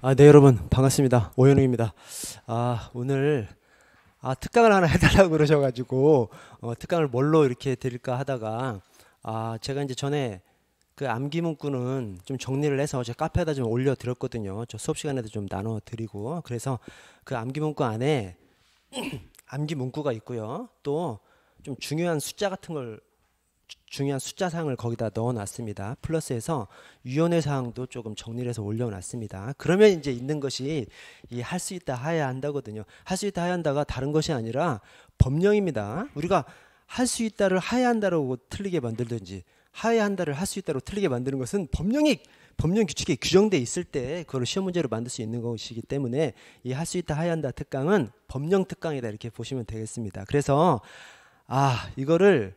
네, 여러분 반갑습니다. 오현웅입니다. 오늘 특강을 하나 해달라고 그러셔가지고 특강을 뭘로 이렇게 드릴까 하다가 제가 이제 전에 그 암기 문구는 좀 정리를 해서 제 카페에다 좀 올려드렸거든요. 저 수업 시간에도 좀 나눠드리고, 그래서 그 암기 문구 안에 암기 문구가 있고요. 또 좀 중요한 숫자 같은 걸, 중요한 숫자 사항을 거기다 넣어놨습니다. 플러스해서 위원회 사항도 조금 정리를 해서 올려놨습니다. 그러면 이제 있는 것이 이 할 수 있다 하야 한다거든요. 할 수 있다 하야 한다가 다른 것이 아니라 법령입니다. 우리가 할 수 있다를 하야 한다라고 틀리게 만들든지 하야 한다를 할 수 있다로 틀리게 만드는 것은 법령 규칙에 규정돼 있을 때 그걸 시험 문제로 만들 수 있는 것이기 때문에 이 할 수 있다 하야 한다 특강은 법령 특강이다 이렇게 보시면 되겠습니다. 그래서 이거를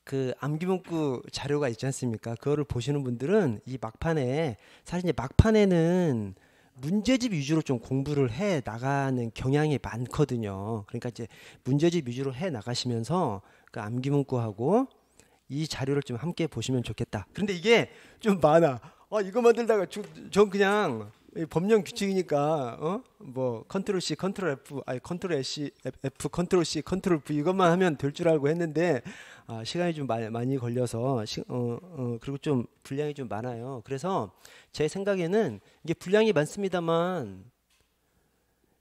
그 암기 문구 자료가 있지 않습니까? 그거를 보시는 분들은 이 막판에, 사실 이제 막판에는 문제집 위주로 좀 공부를 해 나가는 경향이 많거든요. 그러니까 이제 문제집 위주로 해 나가시면서 그 암기 문구하고 이 자료를 좀 함께 보시면 좋겠다. 그런데 이게 좀 많아. 이거 만들다가 전 그냥 법령 규칙이니까 뭐 컨트롤 C, 컨트롤 F, 컨트롤 C, F, 컨트롤 C, 컨트롤 V 이것만 하면 될 줄 알고 했는데 시간이 좀 많이 걸려서 그리고 좀 분량이 좀 많아요. 그래서 제 생각에는 이게 분량이 많습니다만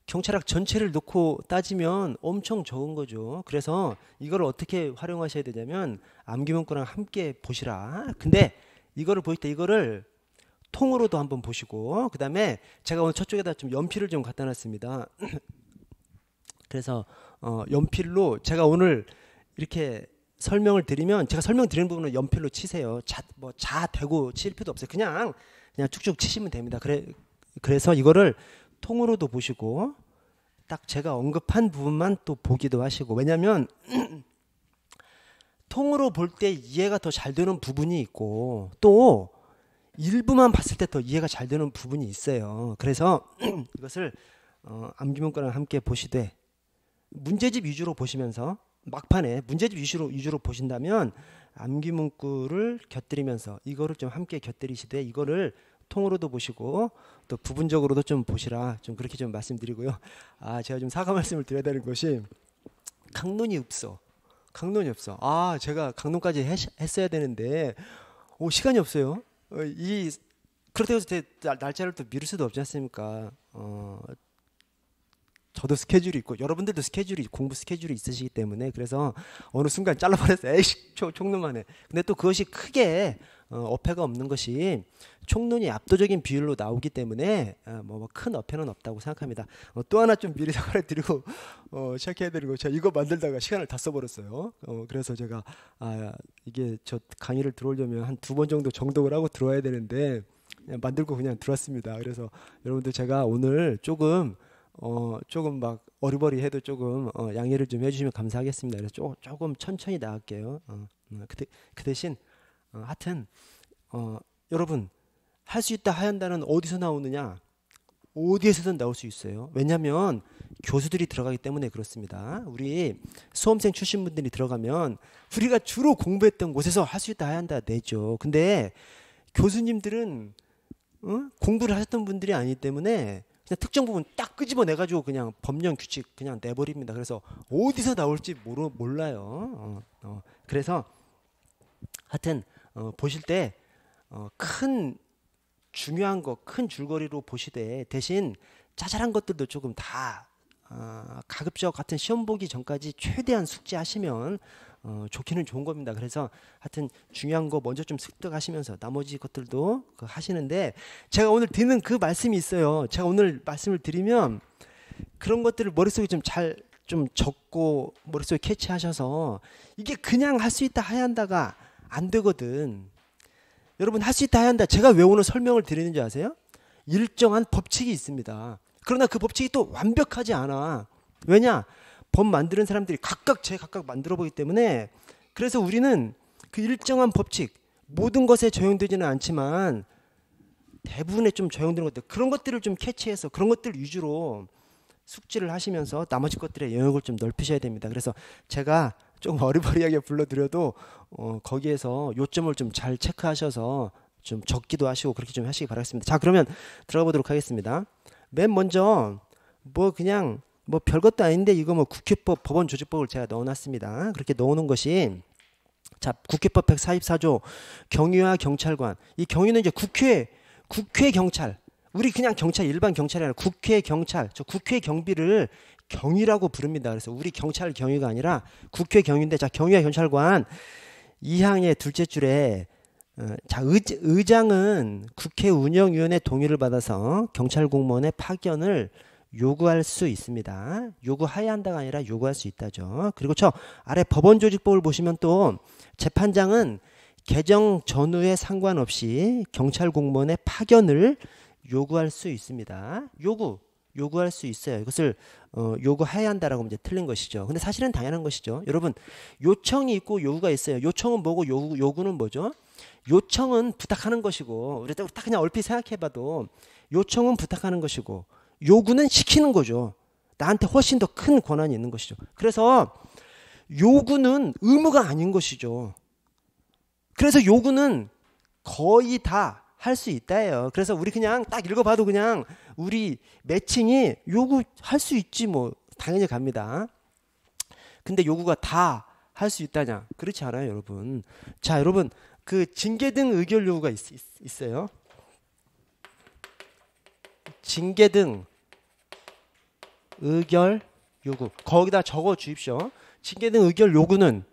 경찰학 전체를 놓고 따지면 엄청 적은 거죠. 그래서 이걸 어떻게 활용하셔야 되냐면 암기 문구랑 함께 보시라. 근데 이거를 보일 때 이거를 통으로도 한번 보시고, 그 다음에 제가 오늘 저쪽에다 좀 연필을 좀 갖다 놨습니다. 그래서 연필로 제가 오늘 이렇게 설명을 드리면, 제가 설명드리는 부분은 연필로 치세요. 자 대고 칠 필요도 없어요. 그냥 쭉쭉 치시면 됩니다. 그래서 이거를 통으로도 보시고 딱 제가 언급한 부분만 또 보기도 하시고, 왜냐하면 통으로 볼 때 이해가 더 잘 되는 부분이 있고 또 일부만 봤을 때 더 이해가 잘 되는 부분이 있어요. 그래서 이것을 암기 문구랑 함께 보시되 문제집 위주로 보시면서, 막판에 문제집 위주로 보신다면 암기 문구를 곁들이면서 이거를 좀 함께 곁들이시되 이거를 통으로도 보시고 또 부분적으로도 좀 보시라, 좀 그렇게 좀 말씀드리고요. 제가 좀 사과 말씀을 드려야 되는 것이 강론이 없어. 제가 강론까지 했어야 되는데 시간이 없어요. 그렇다고 해서 날짜를 또 미룰 수도 없지 않습니까? 저도 스케줄이 있고 여러분들도 공부 스케줄이 있으시기 때문에, 그래서 어느 순간 잘라버렸어요. 에이씨, 총론만 해. 근데 또 그것이 크게 어폐가 없는 것이 총론이 압도적인 비율로 나오기 때문에 큰 어폐는 없다고 생각합니다. 또 하나 좀 미리 사과를 드리고 시작해야 되는 거, 제가 이거 만들다가 시간을 다 써버렸어요. 그래서 제가 이게 저 강의를 들어오려면 한 2번 정도 정독을 하고 들어와야 되는데 그냥 만들고 그냥 들어왔습니다. 그래서 여러분들 제가 오늘 조금 막 어리버리해도 조금 양해를 좀 해주시면 감사하겠습니다. 그래서 조금 천천히 나갈게요. 그 대신 하여튼 여러분, 할 수 있다 하야 한다는 어디서 나오느냐? 어디에서든 나올 수 있어요. 왜냐하면 교수들이 들어가기 때문에 그렇습니다. 우리 수험생 출신 분들이 들어가면 우리가 주로 공부했던 곳에서 할 수 있다 하야 한다 내죠. 근데 교수님들은 공부를 하셨던 분들이 아니기 때문에 그냥 특정 부분 딱 끄집어내가지고 그냥 법령 규칙 그냥 내버립니다. 그래서 어디서 나올지 몰라요. 그래서 하여튼 보실 때 큰 중요한 거, 큰 줄거리로 보시되 대신 자잘한 것들도 조금 다 가급적 같은 시험 보기 전까지 최대한 숙지하시면 좋기는 좋은 겁니다. 그래서 하여튼 중요한 거 먼저 좀 습득하시면서 나머지 것들도 하시는데, 제가 오늘 드리는 그 말씀이 있어요. 제가 오늘 말씀을 드리면 그런 것들을 머릿속에 좀 적고 머릿속에 캐치하셔서 이게 그냥 할 수 있다 하야 한다가 안 되거든. 여러분, 할 수 있다 하야 한다, 제가 왜 오늘 설명을 드리는지 아세요? 일정한 법칙이 있습니다. 그러나 그 법칙이 또 완벽하지 않아. 왜냐? 법 만드는 사람들이 각각 만들어 보기 때문에, 그래서 우리는 그 일정한 법칙, 모든 것에 적용되지는 않지만 대부분에 좀 적용되는 것들, 그런 것들을 좀 캐치해서 그런 것들 위주로 숙지를 하시면서 나머지 것들의 영역을 좀 넓히셔야 됩니다. 그래서 제가 조금 어리버리하게 불러드려도 거기에서 요점을 좀 잘 체크하셔서 좀 적기도 하시고 그렇게 좀 하시기 바라겠습니다. 자, 그러면 들어가 보도록 하겠습니다. 맨 먼저 뭐 그냥 뭐 별것도 아닌데 이거 뭐 국회법 법원조직법을 제가 넣어놨습니다. 그렇게 넣어놓은 것이 자, 국회법 144조 경위와 경찰관. 이 경위는 이제 국회 경찰. 우리 그냥 경찰 일반 경찰이 아니라 국회 경찰. 저 국회 경비를 경위라고 부릅니다. 그래서 우리 경찰 경위가 아니라 국회 경위인데 자, 경위와 경찰관 2항의 둘째 줄에 자, 의장은 국회 운영위원회 동의를 받아서 경찰 공무원의 파견을 요구할 수 있습니다. 요구해야 한다가 아니라 요구할 수 있다죠. 그리고 저 아래 법원조직법을 보시면 또 재판장은 개정 전후에 상관없이 경찰 공무원의 파견을 요구할 수 있습니다. 요구할 수 있어요. 이것을 요구해야 한다라고 이제 틀린 것이죠. 근데 사실은 당연한 것이죠. 여러분, 요청이 있고 요구가 있어요. 요청은 뭐고 요구는 뭐죠? 요청은 부탁하는 것이고, 우리 딱 그냥 얼핏 생각해봐도 요청은 부탁하는 것이고 요구는 시키는 거죠. 나한테 훨씬 더 큰 권한이 있는 것이죠. 그래서 요구는 의무가 아닌 것이죠. 그래서 요구는 거의 다 할 수 있다예요. 그래서 우리 그냥 딱 읽어봐도 그냥 우리 매칭이 요구할 수 있지 뭐 당연히 갑니다. 근데 요구가 다 할 수 있다냐? 그렇지 않아요, 여러분. 자, 여러분 그 징계 등 의결 요구가 있어요. 징계 등 의결 요구 거기다 적어 주십시오. 징계 등 의결 요구는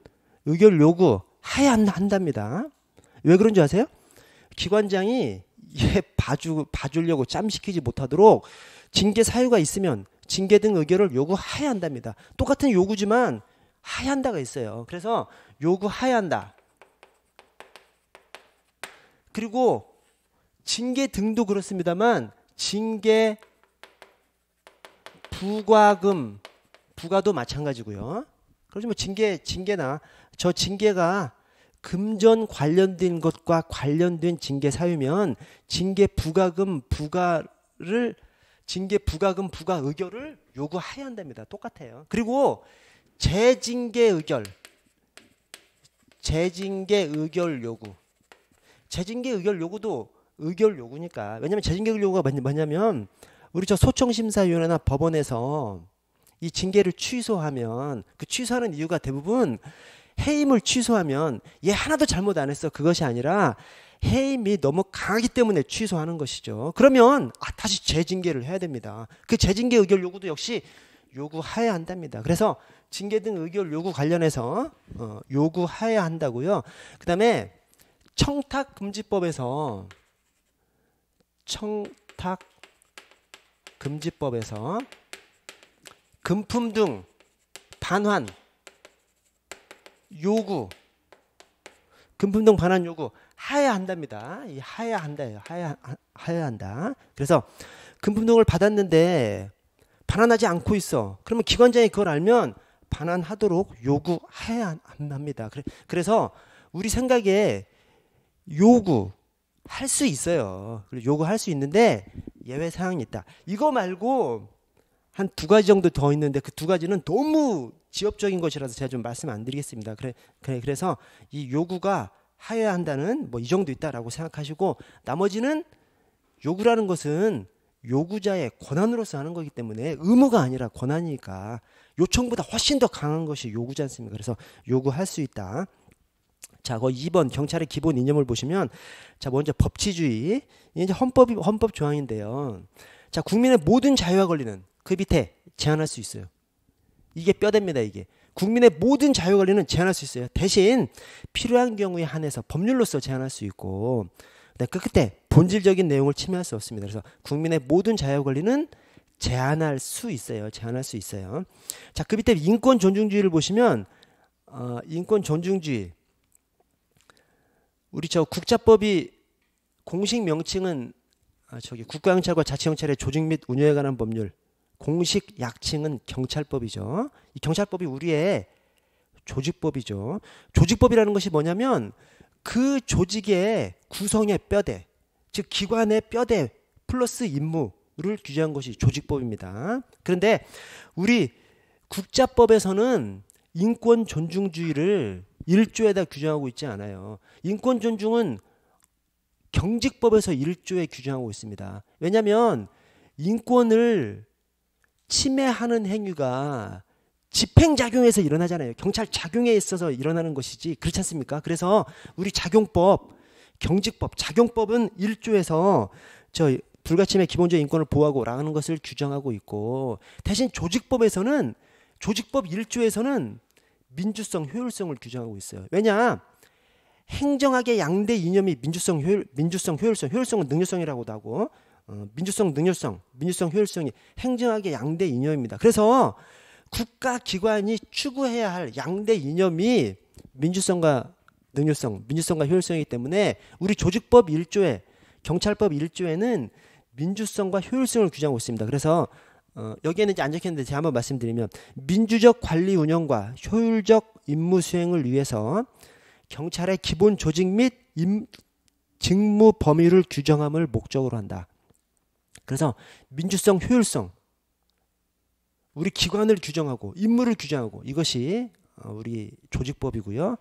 의결 요구 해야 한답니다. 왜 그런지 아세요? 기관장이 얘 봐주려고 짬시키지 못하도록 징계 사유가 있으면 징계 등 의결을 요구해야 한답니다. 똑같은 요구지만 해야 한다가 있어요. 그래서 요구해야 한다. 그리고 징계 등도 그렇습니다만 징계 부과금 부과도 마찬가지고요. 그러지 뭐 징계나 저 징계가 금전 관련된 것과 관련된 징계 사유면 징계 부과금 부과 의결을 요구해야 한답니다. 똑같아요. 그리고 재징계 의결 요구. 재징계 의결 요구도 의결 요구니까. 왜냐면 재징계 의결 요구가 뭐냐면 우리 저 소청심사위원회나 법원에서 이 징계를 취소하면 그 취소하는 이유가 대부분 해임을 취소하면 얘 하나도 잘못 안 했어. 그것이 아니라 해임이 너무 강하기 때문에 취소하는 것이죠. 그러면 다시 재징계를 해야 됩니다. 그 재징계 의결 요구도 역시 요구해야 한답니다. 그래서 징계 등 의결 요구 관련해서 요구해야 한다고요. 그 다음에 청탁금지법에서 금품 등 반환 요구, 금품 등 반환 요구 해야 한답니다. 이 해야 한다예요. 해야 한다. 그래서 금품 등을 받았는데 반환하지 않고 있어. 그러면 기관장이 그걸 알면 반환하도록 요구해야 합니다. 그래서 우리 생각에 요구할 수 있어요. 요구할 수 있는데 예외 사항이 있다. 이거 말고 한 두 가지 정도 더 있는데 그 두 가지는 너무 지엽적인 것이라서 제가 좀 말씀 안 드리겠습니다. 그래서 이 요구가 하여야 한다는 뭐 이 정도 있다라고 생각하시고 나머지는 요구라는 것은 요구자의 권한으로서 하는 거기 때문에 의무가 아니라 권한이니까 요청보다 훨씬 더 강한 것이 요구지 않습니까? 그래서 요구할 수 있다. 자, 그 2번 경찰의 기본 이념을 보시면 자, 먼저 법치주의. 이제 헌법 조항인데요. 자, 국민의 모든 자유와 권리는 그 밑에 제한할 수 있어요. 이게 뼈대입니다. 이게 국민의 모든 자유 권리는 제한할 수 있어요. 대신 필요한 경우에 한해서 법률로서 제한할 수 있고 그 끝에 본질적인 내용을 침해할 수 없습니다. 그래서 국민의 모든 자유 권리는 제한할 수 있어요. 자, 그 밑에 인권 존중주의를 보시면 인권 존중주의 우리 저 국자법이 공식 명칭은 국가경찰과 자치경찰의 조직 및 운영에 관한 법률 공식 약칭은 경찰법이죠. 이 경찰법이 우리의 조직법이죠. 조직법이라는 것이 뭐냐면 그 조직의 구성의 뼈대, 즉 기관의 뼈대 플러스 임무를 규정한 것이 조직법입니다. 그런데 우리 국자법에서는 인권 존중주의를 1조에다 규정하고 있지 않아요. 인권 존중은 경직법에서 1조에 규정하고 있습니다. 왜냐하면 인권을 침해하는 행위가 집행작용에서 일어나잖아요. 경찰 작용에 있어서 일어나는 것이지 그렇지 않습니까? 그래서 우리 작용법, 경직법, 작용법은 1조에서 저 불가침의 기본적인 인권을 보호하고 라는 것을 규정하고 있고, 대신 조직법에서는 조직법 1조에서는 민주성, 효율성을 규정하고 있어요. 왜냐? 행정학의 양대 이념이 민주성, 효율성, 효율성은 능률성이라고도 하고 민주성, 능률성, 민주성, 효율성이 행정학의 양대 이념입니다. 그래서 국가기관이 추구해야 할 양대 이념이 민주성과 능률성, 민주성과 효율성이기 때문에 우리 조직법 1조에, 경찰법 1조에는 민주성과 효율성을 규정하고 있습니다. 그래서 여기에는 이제 안 적혔는데 제가 한번 말씀드리면, 민주적 관리 운영과 효율적 임무 수행을 위해서 경찰의 기본 조직 및 직무 범위를 규정함을 목적으로 한다. 그래서 민주성, 효율성, 우리 기관을 규정하고 임무를 규정하고, 이것이 우리 조직법이고요.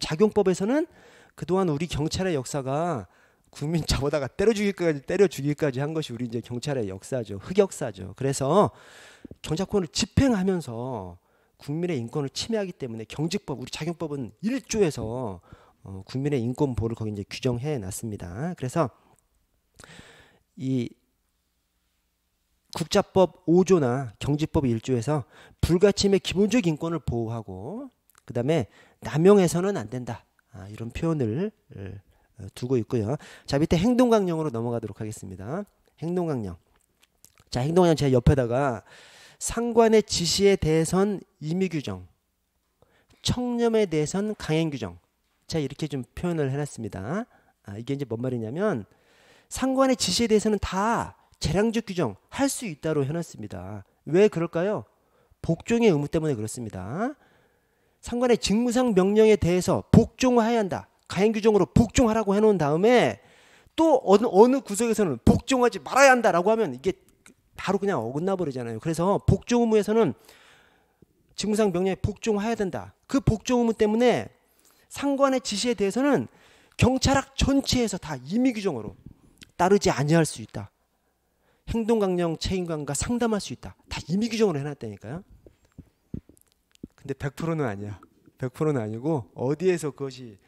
작용법에서는 그동안 우리 경찰의 역사가 국민 잡아다가 때려 죽이기까지 한 것이 우리 이제 경찰의 역사죠. 흑역사죠. 그래서 경찰권을 집행하면서 국민의 인권을 침해하기 때문에 경직법, 우리 작용법은 1조에서 국민의 인권 보호를 거기 이제 규정해 놨습니다. 그래서 이 국자법 5조나 경직법 1조에서 불가침의 기본적 인권을 보호하고, 그 다음에 남용해서는 안 된다, 이런 표현을 두고 있고요. 자, 밑에 행동강령으로 넘어가도록 하겠습니다. 행동강령. 자, 행동강령 제가 옆에다가 상관의 지시에 대해선 임의규정, 청렴에 대해선 강행규정, 제가 이렇게 좀 표현을 해놨습니다. 이게 이제 뭔 말이냐면, 상관의 지시에 대해서는 다 재량적 규정 할 수 있다로 해놨습니다. 왜 그럴까요? 복종의 의무 때문에 그렇습니다. 상관의 직무상 명령에 대해서 복종해야 한다, 가행규정으로 복종하라고 해놓은 다음에 또 어느 구석에서는 복종하지 말아야 한다라고 하면 이게 바로 그냥 어긋나 버리잖아요. 그래서 복종 의무에서는 직무상 명령에 복종해야 된다. 그 복종 의무 때문에 상관의 지시에 대해서는 경찰학 전체에서 다 임의규정으로 따르지 아니할 수 있다. 행동강령 책임관과 상담할 수 있다. 다 임의규정으로 해놨다니까요. 근데 100%는 아니야. 100%는 아니고, 어디에서 그것이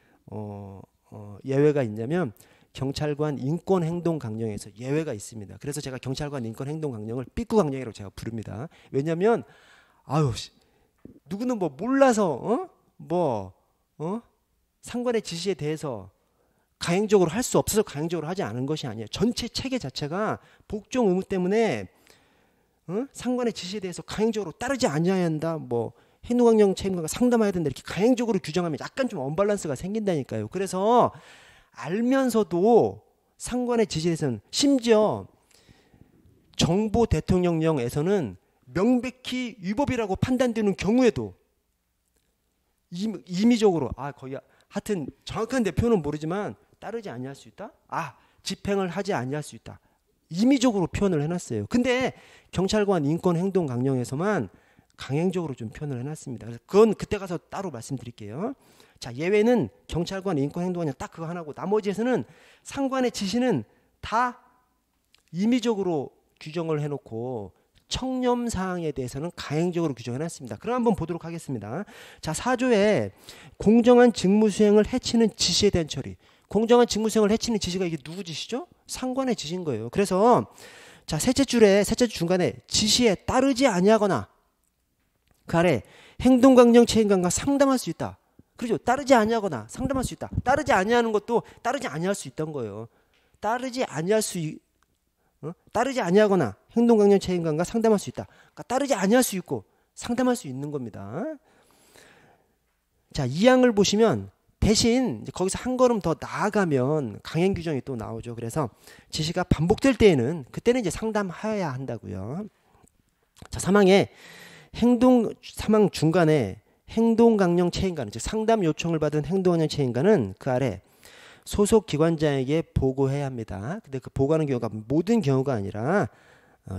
예외가 있냐면 경찰관 인권행동강령에서 예외가 있습니다. 그래서 제가 경찰관 인권행동강령을 삐꾸강령이라고 제가 부릅니다. 왜냐하면 누구는 뭐 몰라서 상관의 지시에 대해서 가행적으로 할 수 없어서 가행적으로 하지 않은 것이 아니에요. 전체 체계 자체가 복종 의무 때문에 상관의 지시에 대해서 가행적으로 따르지 아니해야 한다, 뭐 행동강령 책임관과 상담해야 된다, 이렇게 가행적으로 규정하면 약간 좀 언밸런스가 생긴다니까요. 그래서 알면서도 상관의 지시에 대해서는, 심지어 정보 대통령령에서는 명백히 위법이라고 판단되는 경우에도 임의적으로, 거의 하여튼 정확한 표현은 모르지만 따르지 아니할 수 있다? 집행을 하지 아니할 수 있다. 임의적으로 표현을 해놨어요. 근데 경찰관 인권행동강령에서만 강행적으로 좀 표현을 해놨습니다. 그래서 그건 그때 가서 따로 말씀드릴게요. 자, 예외는 경찰관 인권행동강령 딱 그거 하나고, 나머지에서는 상관의 지시는 다 임의적으로 규정을 해놓고 청렴사항에 대해서는 가행적으로 규정해놨습니다. 그럼 한번 보도록 하겠습니다. 자, 4조에 공정한 직무수행을 해치는 지시에 대한 처리. 공정한 직무수행을 해치는 지시가 이게 누구 지시죠? 상관의 지시인 거예요. 그래서 자, 셋째 줄 중간에 지시에 따르지 아니하거나 그 아래 행동강령 책임관과 상담할 수 있다. 그렇죠? 따르지 아니하거나 상담할 수 있다. 따르지 아니하는 것도 따르지 아니할 수 있던 거예요. 따르지 아니하거나 행동강령 책임관과 상담할 수 있다. 그러니까 따르지 아니할 수 있고 상담할 수 있는 겁니다. 자, 2항을 보시면 대신 거기서 한 걸음 더 나아가면 강행 규정이 또 나오죠. 그래서 지시가 반복될 때에는 그때는 이제 상담해야 한다고요. 자, 3항에 사망 중간에 행동강령 책임관, 즉 상담 요청을 받은 행동강령 책임관은 그 아래 소속 기관장에게 보고해야 합니다. 근데 그 보고하는 경우가 모든 경우가 아니라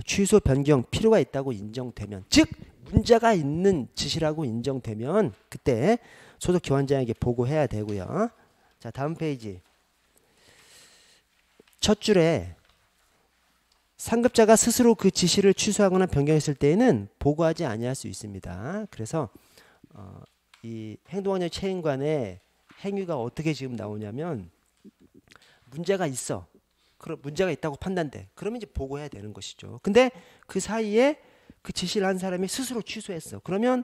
취소, 변경 필요가 있다고 인정되면, 즉 문제가 있는 지시라고 인정되면 그때 소속 기관장에게 보고해야 되고요. 자, 다음 페이지. 첫 줄에 상급자가 스스로 그 지시를 취소하거나 변경했을 때에는 보고하지 아니할 수 있습니다. 그래서 이 행동학적 책임관의 행위가 어떻게 지금 나오냐면 문제가 있어. 그럼 문제가 있다고 판단돼. 그러면 이제 보고해야 되는 것이죠. 근데 그 사이에 그 지시를 한 사람이 스스로 취소했어. 그러면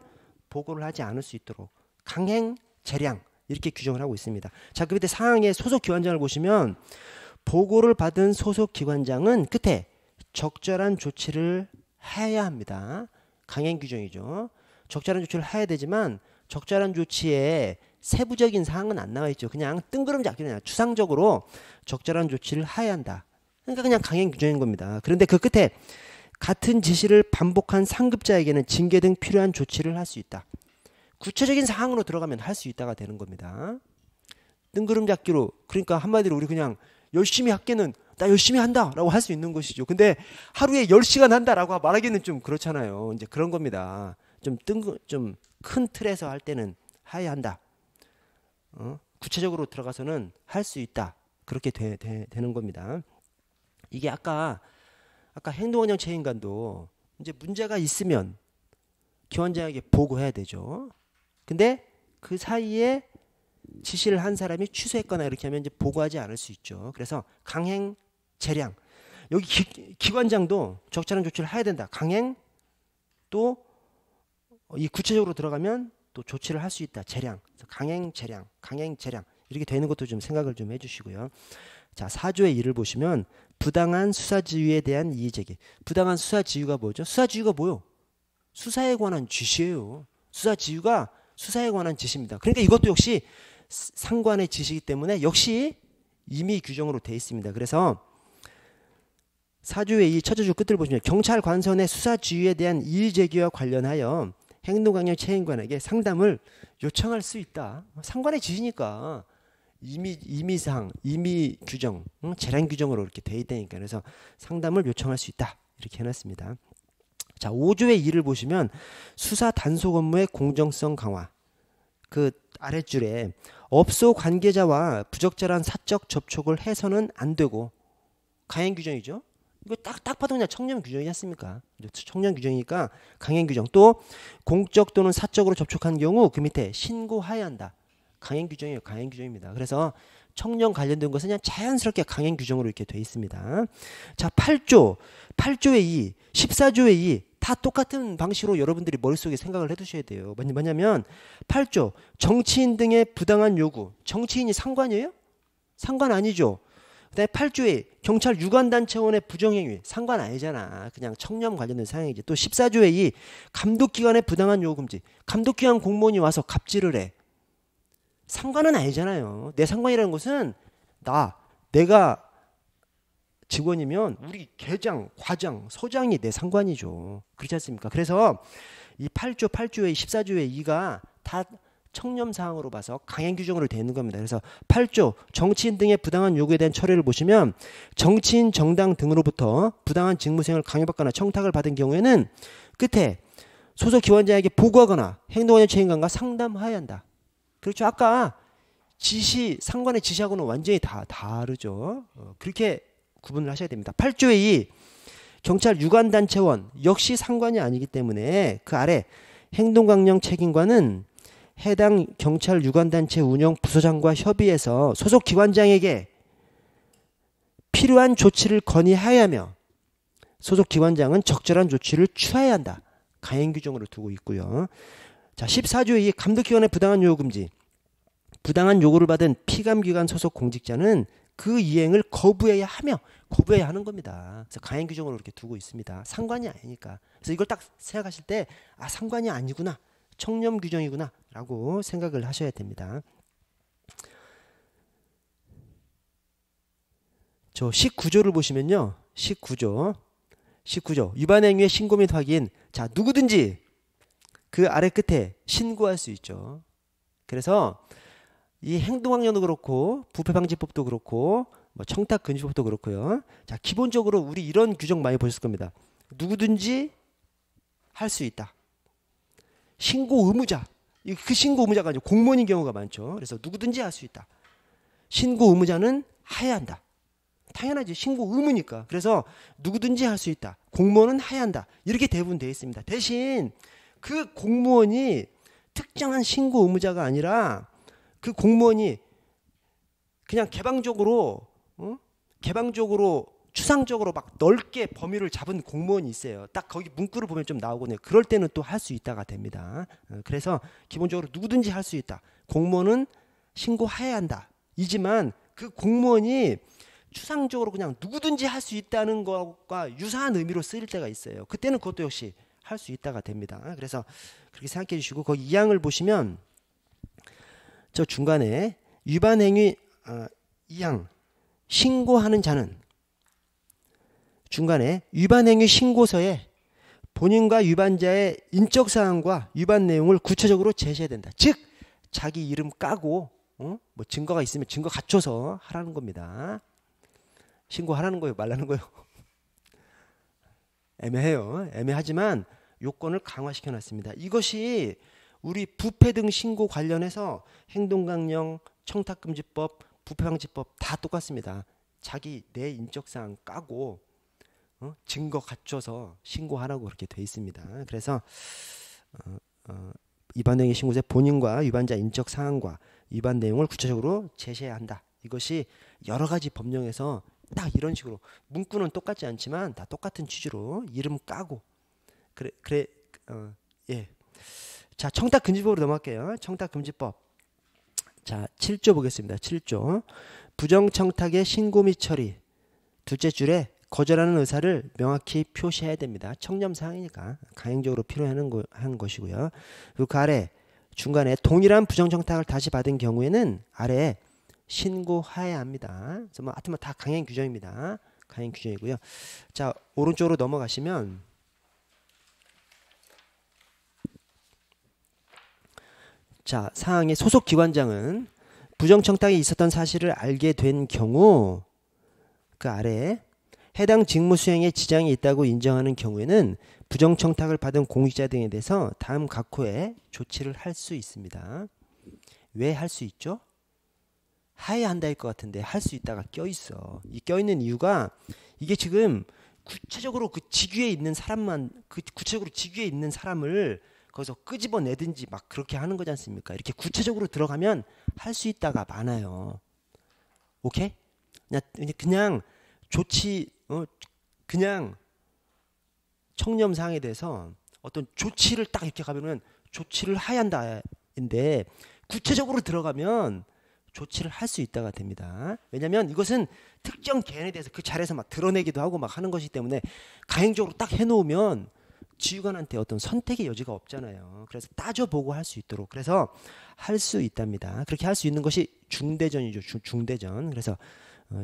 보고를 하지 않을 수 있도록 강행, 재량 이렇게 규정을 하고 있습니다. 자, 그 밑에 상항의 소속 기관장을 보시면 보고를 받은 소속 기관장은 끝에 적절한 조치를 해야 합니다. 강행 규정이죠. 적절한 조치를 해야 되지만 적절한 조치에 세부적인 사항은 안 나와 있죠. 그냥 뜬구름잡기 그냥 추상적으로 적절한 조치를 해야 한다. 그러니까 그냥 강행 규정인 겁니다. 그런데 그 끝에 같은 지시를 반복한 상급자에게는 징계 등 필요한 조치를 할 수 있다. 구체적인 사항으로 들어가면 할 수 있다가 되는 겁니다. 뜬구름잡기로 그러니까 한마디로 우리 그냥 열심히 할게는 나 열심히 한다 라고 할 수 있는 것이죠. 근데 하루에 10시간 한다 라고 말하기는 좀 그렇잖아요. 이제 그런 겁니다. 좀 큰 틀에서 할 때는 해야 한다. 구체적으로 들어가서는 할 수 있다. 그렇게 되는 겁니다. 이게 아까 행동원형 책임관도 이제 문제가 있으면 기관장에게 보고해야 되죠. 근데 그 사이에 지시를 한 사람이 취소했거나 이렇게 하면 이제 보고하지 않을 수 있죠. 그래서 강행, 재량. 여기 기관장도 적절한 조치를 해야 된다. 강행 또 이 구체적으로 들어가면 또 조치를 할 수 있다. 재량. 강행, 재량. 강행, 재량. 이렇게 되는 것도 좀 생각을 좀 해주시고요. 자, 4조의 1을 보시면 부당한 수사지휘에 대한 이의제기. 부당한 수사지휘가 뭐죠? 수사지휘가 뭐요? 수사에 관한 지시예요. 수사지휘가 수사에 관한 지시입니다. 그러니까 이것도 역시 상관의 지시이기 때문에 역시 임의 규정으로 되어 있습니다. 그래서 4조의 2 첫째 줄 끝을 보시면 경찰 관선의 수사지휘에 대한 이의제기와 관련하여 행동강령 책임관에게 상담을 요청할 수 있다. 상관의 지시니까 임의사항, 임의 규정, 재량 규정으로 이렇게 되어 있다니까. 그래서 상담을 요청할 수 있다. 이렇게 해놨습니다. 자, 5조의 2를 보시면 수사 단속 업무의 공정성 강화. 그 아랫줄에 업소 관계자와 부적절한 사적 접촉을 해서는 안 되고 강행 규정이죠. 이거 딱 봐도 그냥 청렴 규정이지 않습니까? 청렴 규정이니까 강행 규정. 또 공적 또는 사적으로 접촉한 경우 그 밑에 신고해야 한다. 강행 규정이에요. 강행 규정입니다. 그래서 청렴 관련된 것은 그냥 자연스럽게 강행 규정으로 이렇게 돼 있습니다. 자, 8조의 2, 14조의 2 다 똑같은 방식으로 여러분들이 머릿속에 생각을 해두셔야 돼요. 뭐냐면 8조 정치인 등의 부당한 요구. 정치인이 상관이에요? 상관 아니죠. 그다음에 8조의 경찰 유관단체원의 부정행위. 상관 아니잖아. 그냥 청렴 관련된 사항이지. 또 14조의 2 감독기관의 부당한 요구 금지. 감독기관 공무원이 와서 갑질을 해. 상관은 아니잖아요. 내 상관이라는 것은 내가 직원이면 우리 계장, 과장, 서장이 내 상관이죠. 그렇지 않습니까? 그래서 이 8조의 14조의 2가 다 청렴사항으로 봐서 강행 규정으로 되어 있는 겁니다. 그래서 8조 정치인 등의 부당한 요구에 대한 처리를 보시면 정치인 정당 등으로부터 부당한 직무수행을 강요받거나 청탁을 받은 경우에는 끝에 소속 기관장에게 보고하거나 행동원의 책임관과 상담해야 한다. 그렇죠. 아까 상관의 지시하고는 완전히 다르죠. 그렇게 구분을 하셔야 됩니다. 8조의 2 경찰 유관단체원 역시 상관이 아니기 때문에 그 아래 행동강령 책임관은 해당 경찰 유관단체 운영 부서장과 협의해서 소속 기관장에게 필요한 조치를 건의해야 하며 소속 기관장은 적절한 조치를 취해야 한다. 강행 규정으로 두고 있고요. 자, 14조의 2 감독기관의 부당한 요구 금지. 부당한 요구를 받은 피감기관 소속 공직자는 그 이행을 거부해야 하는 겁니다. 그래서 강행 규정으로 이렇게 두고 있습니다. 상관이 아니니까. 그래서 이걸 딱 생각하실 때 상관이 아니구나. 청렴 규정이구나 라고 생각을 하셔야 됩니다. 저 19조를 보시면요. 19조 위반 행위의 신고 및 확인. 자, 누구든지 그 아래 끝에 신고할 수 있죠. 그래서 이 행동학령도 그렇고 부패방지법도 그렇고 청탁금지법도 그렇고요. 자, 기본적으로 우리 이런 규정 많이 보셨을 겁니다. 누구든지 할 수 있다. 신고 의무자. 그 신고 의무자가 이제 공무원인 경우가 많죠. 그래서 누구든지 할 수 있다. 신고 의무자는 해야 한다. 당연하지. 신고 의무니까. 그래서 누구든지 할 수 있다. 공무원은 해야 한다. 이렇게 대부분 되어 있습니다. 대신 그 공무원이 특정한 신고 의무자가 아니라 그 공무원이 그냥 개방적으로 추상적으로 막 넓게 범위를 잡은 공무원이 있어요. 딱 거기 문구를 보면 좀 나오거든요. 그럴 때는 또 할 수 있다가 됩니다. 그래서 기본적으로 누구든지 할 수 있다. 공무원은 신고해야 한다. 이지만 그 공무원이 추상적으로 그냥 누구든지 할 수 있다는 것과 유사한 의미로 쓰일 때가 있어요. 그때는 그것도 역시 할 수 있다가 됩니다. 그래서 그렇게 생각해 주시고 거기 2항을 보시면 저 중간에 위반행위 2항 신고하는 자는 중간에 위반행위 신고서에 본인과 위반자의 인적사항과 위반 내용을 구체적으로 제시해야 된다. 즉 자기 이름 까고 뭐 증거가 있으면 증거 갖춰서 하라는 겁니다. 신고하라는 거예요? 말라는 거예요? 애매해요. 애매하지만 요건을 강화시켜 놨습니다. 이것이 우리 부패 등 신고 관련해서 행동강령, 청탁금지법, 부패방지법 다 똑같습니다. 자기 내 인적사항 까고 증거 갖춰서 신고하라고 그렇게 돼 있습니다. 그래서 위반행위 신고서에 본인과 위반자 인적사항과 위반 내용을 구체적으로 제시해야 한다. 이것이 여러 가지 법령에서 딱 이런 식으로 문구는 똑같지 않지만 다 똑같은 취지로 이름 까고 예. 자, 청탁금지법으로 넘어갈게요. 청탁금지법. 자, 7조 보겠습니다. 7조. 부정청탁의 신고 및 처리. 둘째 줄에 거절하는 의사를 명확히 표시해야 됩니다. 청렴사항이니까 강행적으로 필요한 것이고요. 그리고 그 아래 중간에 동일한 부정청탁을 다시 받은 경우에는 아래 신고해야 합니다. 그래서 뭐 하여튼 다 강행 규정입니다. 강행 규정이고요. 자, 오른쪽으로 넘어가시면 자, 사항의 소속 기관장은 부정청탁이 있었던 사실을 알게 된 경우 그 아래 해당 직무 수행에 지장이 있다고 인정하는 경우에는 부정청탁을 받은 공직자 등에 대해서 다음 각호에 조치를 할 수 있습니다. 왜 할 수 있죠? 해야 한다일 것 같은데 할 수 있다가 껴있어. 이 껴있는 이유가 이게 지금 구체적으로 그 직위에 있는 사람만 구체적으로 직위에 있는 사람을 거기서 끄집어내든지 막 그렇게 하는 거지 않습니까? 이렇게 구체적으로 들어가면 할 수 있다가 많아요. 오케이? 그냥 조치 그냥 청렴사항에 대해서 어떤 조치를 딱 이렇게 가면은 조치를 해야 한다인데 구체적으로 들어가면 조치를 할 수 있다가 됩니다. 왜냐하면 이것은 특정 개인에 대해서 그 자리에서 막 드러내기도 하고 막 하는 것이기 때문에 가행적으로 딱 해놓으면 지휘관한테 어떤 선택의 여지가 없잖아요. 그래서 따져보고 할 수 있도록 그래서 할 수 있답니다. 그렇게 할 수 있는 것이 중대전이죠. 중대전. 그래서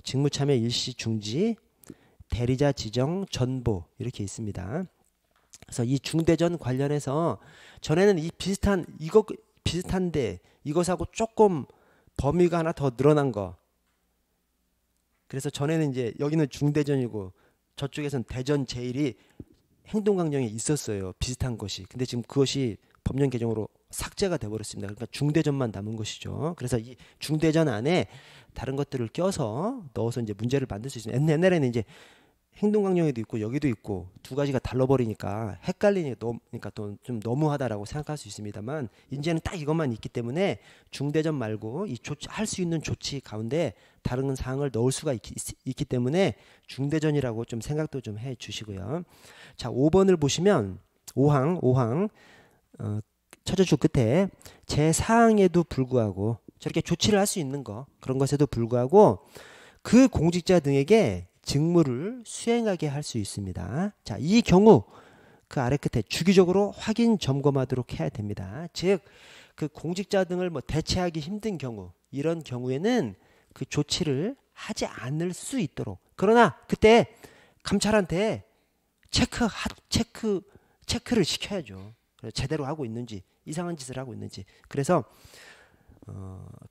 직무참여 일시 중지, 대리자 지정, 전보 이렇게 있습니다. 그래서 이 중대전 관련해서 전에는 이 비슷한데 이것하고 조금 범위가 하나 더 늘어난 거. 그래서 전에는 이제 여기는 중대전이고 저쪽에서는 대전 제1이 행동강령에 있었어요. 비슷한 것이. 근데 지금 그것이 법령 개정으로 삭제가 돼버렸습니다. 그러니까 중대전만 남은 것이죠. 그래서 이 중대전 안에 다른 것들을 껴서 넣어서 이제 문제를 만들 수 있습니다. 옛날에는 이제 행동강령에도 있고 여기도 있고 두 가지가 달라버리니까 헷갈리니까 또 좀 너무하다라고 생각할 수 있습니다만 이제는 딱 이것만 있기 때문에 중대전 말고 이 할 수 있는 조치 가운데 다른 사항을 넣을 수가 있기 때문에 중대전이라고 좀 생각도 좀 해 주시고요. 자, 5번을 보시면 5항 첫째 줄 끝에 제4항에도 불구하고 저렇게 조치를 할 수 있는 거 그런 것에도 불구하고 그 공직자 등에게 직무를 수행하게 할 수 있습니다. 자, 이 경우 그 아래 끝에 주기적으로 확인 점검하도록 해야 됩니다. 즉, 그 공직자 등을 뭐 대체하기 힘든 경우 이런 경우에는 그 조치를 하지 않을 수 있도록. 그러나 그때 감찰한테 체크를 시켜야죠. 제대로 하고 있는지 이상한 짓을 하고 있는지. 그래서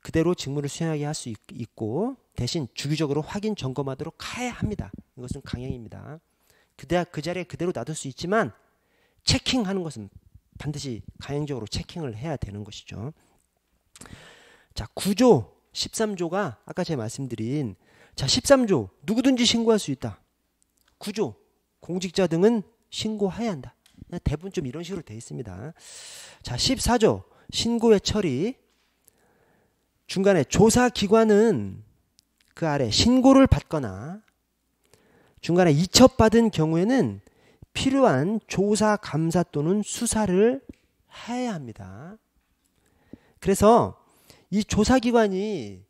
그대로 직무를 수행하게 할 수 있고 대신 주기적으로 확인 점검하도록 해야 합니다. 이것은 강행입니다. 그 자리에 그대로 놔둘 수 있지만 체킹하는 것은 반드시 강행적으로 체킹을 해야 되는 것이죠. 자, 9조 13조가 아까 제가 말씀드린 자, 13조 누구든지 신고할 수 있다. 9조 공직자 등은 신고해야 한다. 대부분 좀 이런 식으로 되어 있습니다. 자, 14조 신고의 처리. 중간에 조사기관은 그 아래 신고를 받거나 중간에 이첩받은 경우에는 필요한 조사, 감사 또는 수사를 해야 합니다. 그래서 이 조사기관이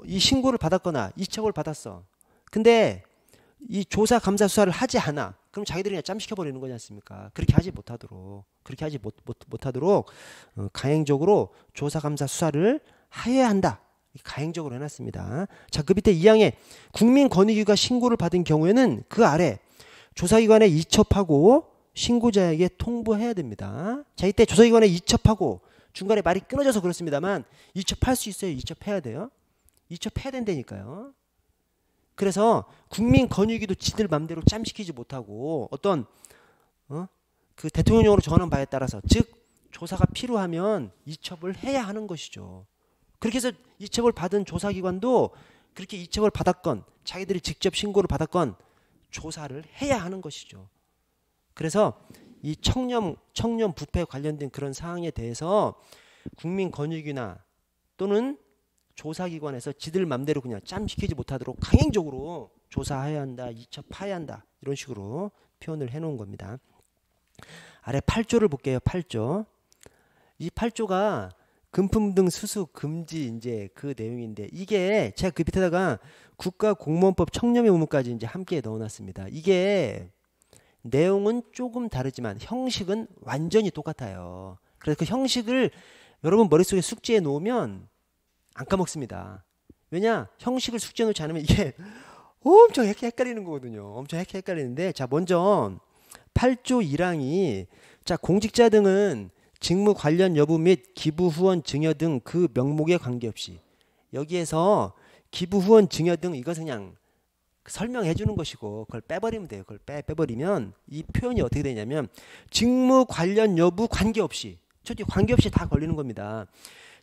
이 신고를 받았거나 이첩을 받았어. 근데 이 조사, 감사, 수사를 하지 않아. 그럼 자기들이 그냥 짬시켜버리는 거지 않습니까? 그렇게 하지 못하도록 가행적으로 조사, 감사, 수사를 해야 한다. 가행적으로 해놨습니다. 자, 그 밑에 2항에 국민권익위가 신고를 받은 경우에는 그 아래 조사기관에 이첩하고 신고자에게 통보해야 됩니다. 자, 이때 조사기관에 이첩하고 중간에 말이 끊어져서 그렇습니다만 이첩할 수 있어요. 이첩해야 돼요. 이첩해야 된다니까요. 그래서 국민권익위도 지들 맘대로 짬시키지 못하고 어떤 그 대통령령으로 정하는 바에 따라서 즉 조사가 필요하면 이첩을 해야 하는 것이죠. 그렇게 해서 이첩을 받은 조사기관도 그렇게 이첩을 받았건 자기들이 직접 신고를 받았건 조사를 해야 하는 것이죠. 그래서 이 청렴 부패 관련된 그런 사항에 대해서 국민권익위나 또는 조사기관에서 지들 맘대로 그냥 짬시키지 못하도록 강행적으로 조사해야 한다, 이첩해야 한다 이런 식으로 표현을 해놓은 겁니다. 아래 8조를 볼게요. 8조. 이 8조가 금품 등 수수 금지 이제 그 내용인데 이게 제가 그 밑에다가 국가공무원법 청렴의 의무까지 이제 함께 넣어놨습니다. 이게 내용은 조금 다르지만 형식은 완전히 똑같아요. 그래서 그 형식을 여러분 머릿속에 숙지해 놓으면 안 까먹습니다. 왜냐? 형식을 숙지해 놓지 않으면 이게 엄청 헷갈리는 거거든요. 엄청 헷갈리는데 자, 먼저 8조 1항이 자, 공직자 등은 직무 관련 여부 및 기부 후원 증여 등 그 명목에 관계없이 여기에서 기부 후원 증여 등 이것은 그냥 설명해 주는 것이고 그걸 빼버리면 돼요. 그걸 빼버리면 이 표현이 어떻게 되냐면 직무 관련 여부 관계없이 저기 관계없이 다 걸리는 겁니다.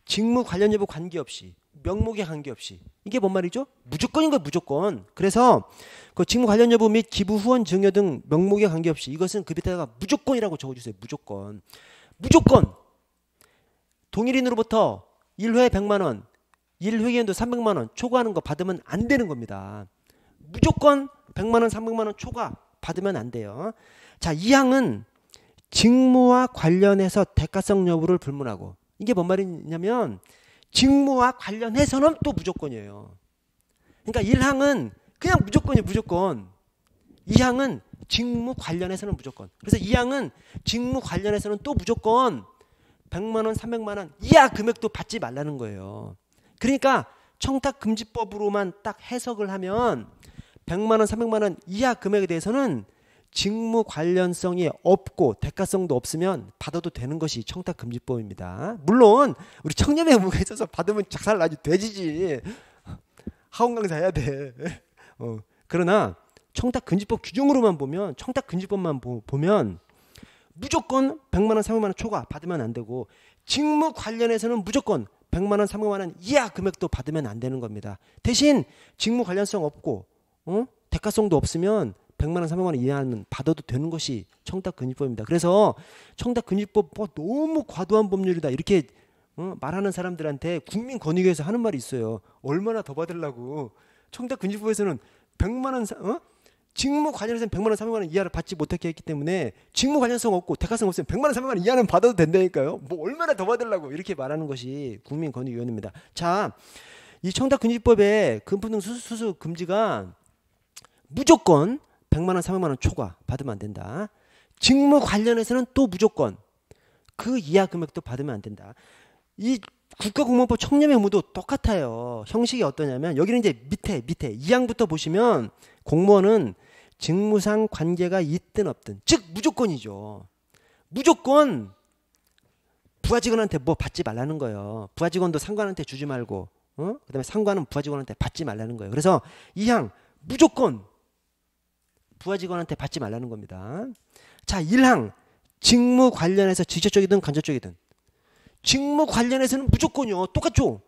직무 관련 여부 관계없이 명목에 관계없이 이게 뭔 말이죠? 무조건인 거예요. 무조건. 그래서 그 직무 관련 여부 및 기부 후원 증여 등 명목에 관계없이 이것은 그 밑에다가 무조건이라고 적어주세요. 무조건. 무조건 동일인으로부터 1회 100만원 1회기에도 300만원 초과하는 거 받으면 안 되는 겁니다. 무조건 100만원 300만원 초과 받으면 안 돼요. 자, 2항은 직무와 관련해서 대가성 여부를 불문하고 이게 뭔 말이냐면 직무와 관련해서는 또 무조건이에요. 그러니까 1항은 그냥 무조건이에요. 무조건. 2항은 직무 관련해서는 무조건. 그래서 2항은 직무 관련해서는 또 무조건 100만원 300만원 이하 금액도 받지 말라는 거예요. 그러니까 청탁금지법으로만 딱 해석을 하면 100만원 300만원 이하 금액에 대해서는 직무 관련성이 없고 대가성도 없으면 받아도 되는 것이 청탁금지법입니다. 물론 우리 청렴의 의무가 있어서 받으면 작살나지 돼지지. 하원강사 해야 돼. 그러나 청탁금지법 규정으로만 보면 청탁금지법만 보면 무조건 100만원 300만원 초과 받으면 안 되고 직무 관련해서는 무조건 100만원 300만원 이하 금액도 받으면 안 되는 겁니다. 대신 직무 관련성 없고 대가성도 없으면 100만원 300만원 이하는 받아도 되는 것이 청탁금지법입니다. 그래서 청탁금지법 너무 과도한 법률이다 이렇게 말하는 사람들한테 국민권익위에서 하는 말이 있어요. 얼마나 더 받으려고. 청탁금지법에서는 100만원 직무 관련해서는 100만원 300만원 이하를 받지 못하게 했기 때문에 직무 관련성 없고 대가성 없으면 100만원 300만원 이하는 받아도 된다니까요. 뭐 얼마나 더 받으려고 이렇게 말하는 것이 국민권익위원회입니다. 자, 이 청탁금지법의 금품 등 수수 금지가 무조건 100만원 300만원 초과 받으면 안 된다. 직무 관련해서는 또 무조건 그 이하 금액도 받으면 안 된다. 이 국가공무원법 청렴의 의무도 똑같아요. 형식이 어떠냐면 여기는 이제 밑에 2항부터 보시면 공무원은 직무상 관계가 있든 없든 즉 무조건이죠. 무조건 부하직원한테 뭐 받지 말라는 거예요. 부하직원도 상관한테 주지 말고 그다음에 상관은 부하직원한테 받지 말라는 거예요. 그래서 2항 무조건 부하직원한테 받지 말라는 겁니다. 자, 1항 직무 관련해서 직접적이든 간접적이든 직무 관련해서는 무조건이요. 똑같죠.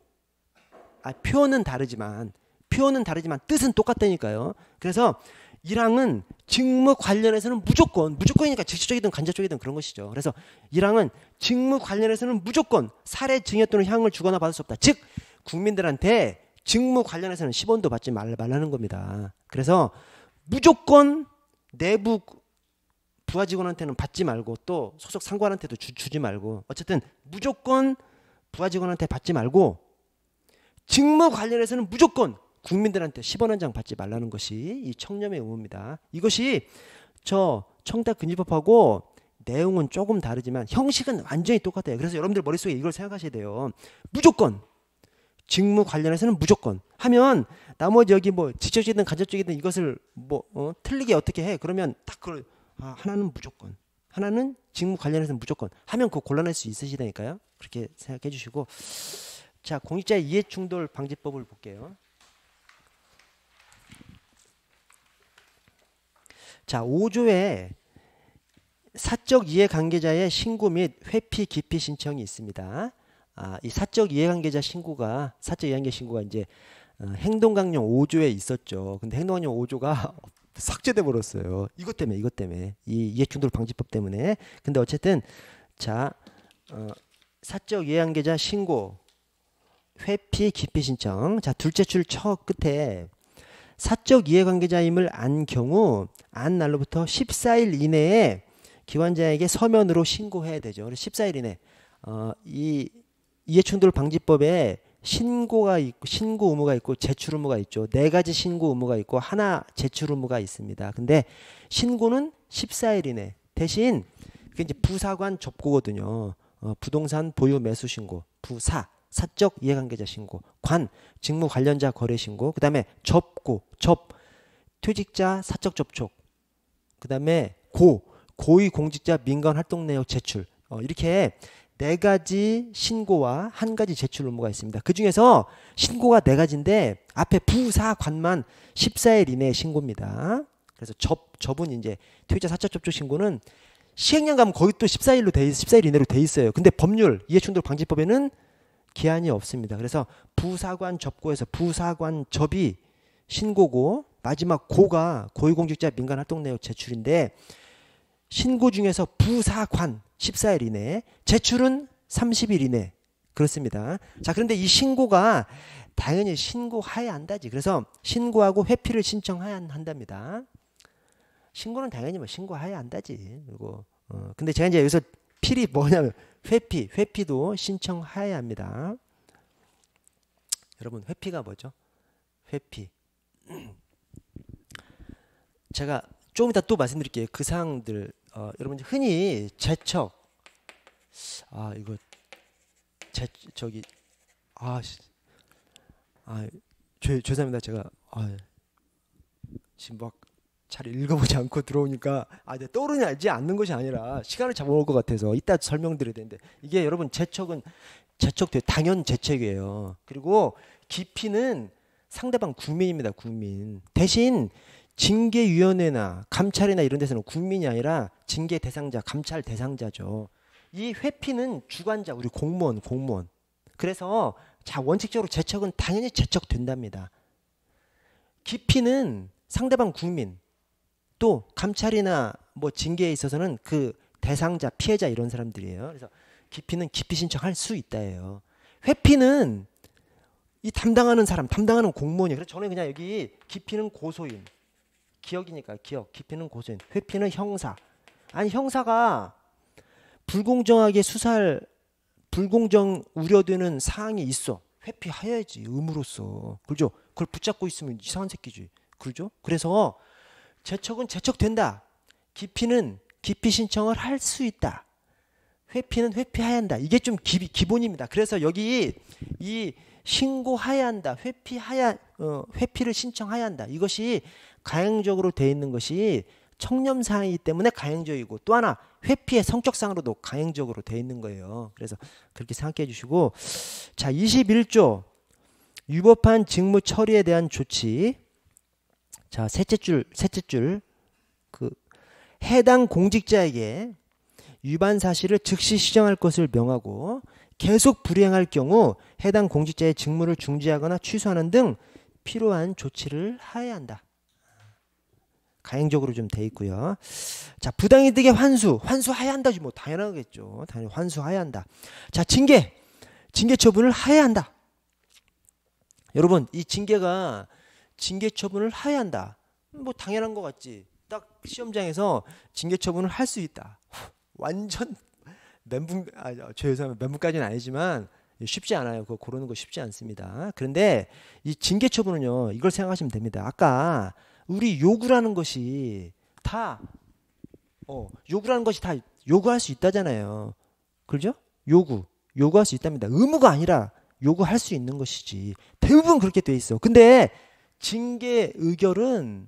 표현은 다르지만 표현은 다르지만 뜻은 똑같다니까요. 그래서 1항은 직무 관련해서는 무조건이니까 직접적이든 간접적이든 그런 것이죠. 그래서 1항은 직무 관련해서는 무조건 사례, 증여 또는 향을 주거나 받을 수 없다. 즉 국민들한테 직무 관련해서는 10원도 받지 말라는 겁니다. 그래서 무조건 내부 부하 직원한테는 받지 말고 또 소속 상관한테도 주지 말고 어쨌든 무조건 부하 직원한테 받지 말고 직무 관련해서는 무조건 국민들한테 10원 한 장 받지 말라는 것이 이 청렴의 의무입니다. 이것이 저 청탁금지법하고 내용은 조금 다르지만 형식은 완전히 똑같아요. 그래서 여러분들 머릿속에 이걸 생각하셔야 돼요. 무조건 직무 관련해서는 무조건 하면 나머지 여기 뭐 직접적이든 간접적이든 이것을 뭐 틀리게 어떻게 해 그러면 딱 그걸 하나는 무조건 하나는 직무 관련해서는 무조건 하면 그거 곤란할 수 있으시다니까요. 그렇게 생각해 주시고 자 공직자의 이해충돌 방지법을 볼게요. 자 5조에 사적 이해관계자의 신고 및 회피 기피 신청이 있습니다. 이 사적 이해관계자 신고가 이제 행동강령 5조에 있었죠. 근데 행동강령 5조가 삭제돼 버렸어요. 이것 때문에 이 이해충돌 방지법 때문에. 근데 어쨌든 자 사적 이해관계자 신고 회피 기피 신청. 자 둘째 줄 첫 끝에 사적 이해관계자임을 안 경우 안 날로부터 14일 이내에 기관자에게 서면으로 신고해야 되죠. 그래서 14일 이내 이 이해충돌 방지법에 신고가 있고 신고 의무가 있고 제출 의무가 있죠. 4가지 신고 의무가 있고 하나 제출 의무가 있습니다. 근데 신고는 14일 이내. 대신 그게 이제 부사관 접고거든요. 부동산 보유 매수 신고, 사적 이해관계자 신고, 직무 관련자 거래 신고, 그다음에 퇴직자 사적 접촉, 그다음에 고위 공직자 민간 활동 내역 제출. 이렇게 4가지 신고와 1가지 제출 의무가 있습니다. 그 중에서 신고가 4가지인데 앞에 부사관만 14일 이내에 신고입니다. 그래서 접은 이제 퇴직자 사적 접촉 신고는 시행령 가면 거기 또 14일 이내로 돼 있어요. 근데 법률 이해충돌 방지법에는 기한이 없습니다. 그래서 부사관 접고에서 부사관 접이 신고고 마지막 고가 고위공직자 민간 활동 내역 제출인데 신고 중에서 부사관 14일 이내, 제출은 30일 이내. 그렇습니다. 자, 그런데 이 신고가 당연히 신고해야 한다지. 그래서 신고하고 회피를 신청해야 한답니다. 신고는 당연히 뭐 신고해야 한다지. 그리고 근데 제가 이제 여기서 필이 뭐냐면 회피도 신청해야 합니다. 여러분 회피가 뭐죠? 회피. 제가 조금 이따 또 말씀드릴게요. 그 사항들 여러분 흔히 제척 이거 죄송합니다. 제가 지금 막 잘 읽어보지 않고 들어오니까 떠오르지 않는 것이 아니라 시간을 잡아먹을 것 같아서 이따 설명드려야 되는데 이게 여러분 제척은 당연 제척이에요. 그리고 기피는 상대방 국민입니다. 국민. 대신 징계위원회나 감찰이나 이런 데서는 국민이 아니라 징계 대상자, 감찰 대상자죠. 이 회피는 주관자, 우리 공무원. 그래서 원칙적으로 제척은 당연히 제척된답니다. 기피는 상대방 국민, 또 감찰이나 뭐 징계에 있어서는 그 대상자, 피해자 이런 사람들이에요. 그래서 기피는 기피 신청할 수 있다예요. 회피는 이 담당하는 공무원이에요. 그래서 저는 그냥 여기 기피는 고소인, 기억이니까 기피는 고소인, 회피는 형사. 형사가 불공정하게 불공정 우려되는 사항이 있어. 회피해야지, 의무로서. 그죠? 그걸 붙잡고 있으면 이상한 새끼지. 그죠? 그래서 제척은 제척된다. 기피는 기피 신청을 할 수 있다. 회피는 회피해야 한다. 이게 좀 기본입니다. 그래서 여기 이 신고해야 한다. 회피를 신청해야 한다. 이것이 가행적으로 되어 있는 것이 청렴사항이기 때문에 가행적이고 또 하나 회피의 성격상으로도 가행적으로 되어 있는 거예요. 그래서 그렇게 생각해 주시고 자 21조 위법한 직무 처리에 대한 조치. 자 셋째 줄 그 해당 공직자에게 위반 사실을 즉시 시정할 것을 명하고 계속 불이행할 경우 해당 공직자의 직무를 중지하거나 취소하는 등 필요한 조치를 하여야 한다. 가행적으로 좀 돼 있고요. 자, 부당이득의 환수하여야 한다. 뭐 당연하겠죠. 당연히 환수하여야 한다. 자, 징계 처분을 하여야 한다. 여러분, 이 징계 처분을 하여야 한다. 뭐 당연한 것 같지. 딱 시험장에서 징계 처분을 할 수 있다. 완전 멘붕까지는 아니지만 쉽지 않아요. 그거 고르는 거 쉽지 않습니다. 그런데 이 징계 처분은요, 이걸 생각하시면 됩니다. 아까 우리 요구라는 것이 다 요구할 수 있다잖아요. 그렇죠? 요구할 수 있답니다. 의무가 아니라 요구할 수 있는 것이지. 대부분 그렇게 돼 있어. 근데 징계 의결을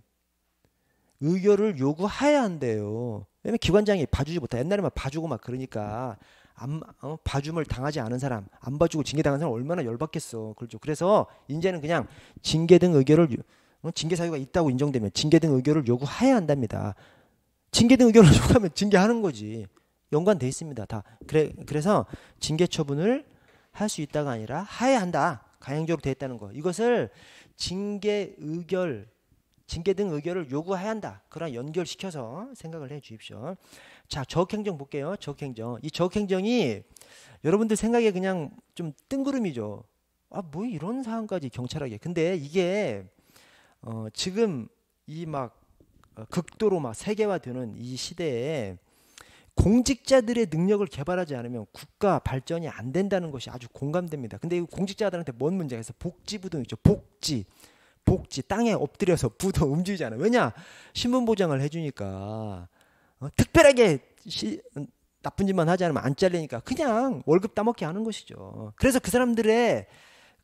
요구해야 한대요. 왜냐면 기관장이 봐주지 못해. 옛날에 막 봐주고 막 그러니까 봐줌을 당하지 않은 사람, 안 봐주고 징계 당한 사람 얼마나 열받겠어. 그렇죠. 그래서 이제는 그냥 징계 등 의결을 징계 사유가 있다고 인정되면 징계 등 의결을 요구해야 한답니다. 징계 등 의결을 요구하면 징계하는 거지. 연관돼 있습니다. 다. 그래서 징계 처분을 할 수 있다가 아니라 해야 한다. 가행적으로 되어 있다는 거. 이것을 징계 등 의결을 요구해야 한다. 그러나 연결시켜서 생각을 해 주십시오. 자, 적행정 볼게요. 적행정. 이 적행정이 여러분들 생각에 그냥 좀 뜬구름이죠. 뭐 이런 사항까지 경찰하게. 근데 이게 지금 이 막 극도로 막 세계화되는 이 시대에 공직자들의 능력을 개발하지 않으면 국가 발전이 안 된다는 것이 아주 공감됩니다. 근데 이 공직자들한테 뭔 문제가 있어? 복지부동 있죠. 복지 땅에 엎드려서 부도 움직이지 않아요. 왜냐? 신분 보장을 해주니까 특별하게 나쁜 짓만 하지 않으면 안 잘리니까 그냥 월급 따먹게 하는 것이죠. 그래서 그 사람들의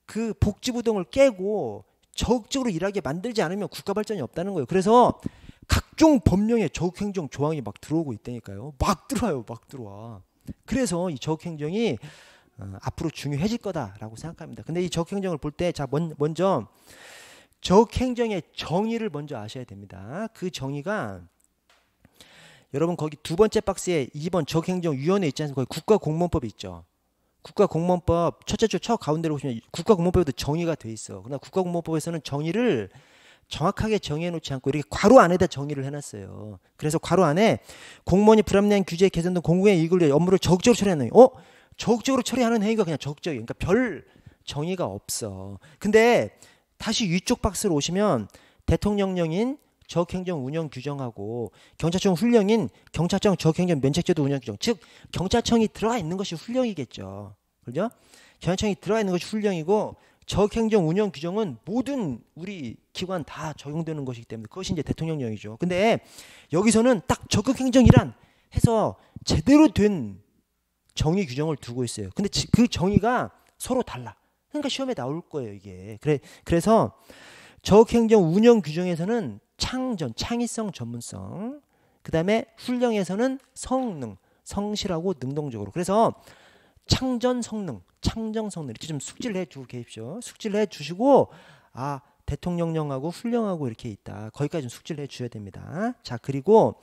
그 복지부동을 깨고 적극적으로 일하게 만들지 않으면 국가 발전이 없다는 거예요. 그래서 각종 법령에 적극행정 조항이 막 들어오고 있다니까요. 막 들어와. 그래서 이 적극행정이 앞으로 중요해질 거다라고 생각합니다. 근데 이 적극행정을 볼 때 자 먼저 적행정의 정의를 먼저 아셔야 됩니다. 그 정의가 여러분 거기 두 번째 박스에 2번 적행정위원회 있지 않습니까? 거기 국가공무원법이 있죠. 국가공무원법 첫째 줄 첫 가운데로 보시면 국가공무원법에도 정의가 돼 있어. 그러나 국가공무원법에서는 정의를 정확하게 정해 놓지 않고 이렇게 괄호 안에다 정의를 해놨어요. 그래서 괄호 안에 공무원이 불합리한 규제 개선 등 공공의 이익을 위해 업무를 적극적으로 처리하는 적극적으로 처리하는 행위가 그냥 적극적이에요. 그러니까 별 정의가 없어. 근데 다시 위쪽 박스로 오시면 대통령령인 적행정 운영 규정하고 경찰청 훈령인 경찰청 적행정 면책제도 운영 규정, 즉 경찰청이 들어가 있는 것이 훈령이겠죠. 그렇죠? 경찰청이 들어가 있는 것이 훈령이고 적행정 운영 규정은 모든 우리 기관 다 적용되는 것이기 때문에 그것이 이제 대통령령이죠. 근데 여기서는 딱 적극행정이란 해서 제대로 된 정의 규정을 두고 있어요. 근데 그 정의가 서로 달라. 그러니까 시험에 나올 거예요, 이게. 그래서 적행정 운영 규정에서는 창의성, 전문성. 그다음에 훈령에서는 성실하고 능동적으로. 그래서 창정 성능 이렇게 좀 숙지를 해 주고 계십시오. 숙지를 해 주시고 대통령령하고 훈령하고 이렇게 있다. 거기까지 좀 숙지를 해 주셔야 됩니다. 자, 그리고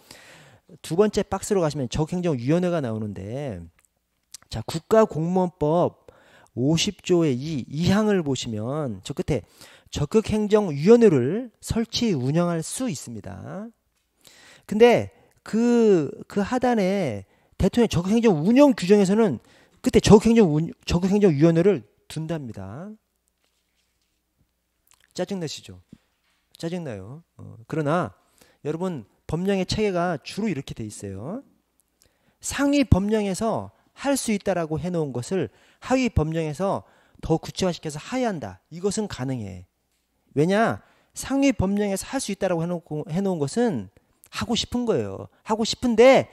두 번째 박스로 가시면 적행정위원회가 나오는데 자, 국가공무원법 50조의 2항을 보시면 저 끝에 적극행정위원회를 설치 운영할 수 있습니다. 근데 그 하단에 대통령 적극행정 운영 규정에서는 그때 적극행정위원회를 둔답니다. 짜증나시죠? 짜증나요. 그러나 여러분 법령의 체계가 주로 이렇게 돼 있어요. 상위 법령에서 할 수 있다라고 해놓은 것을 하위 법령에서 더 구체화시켜서 하야 한다. 이것은 가능해. 왜냐? 상위 법령에서 할 수 있다라고 해놓은 것은 하고 싶은 거예요. 하고 싶은데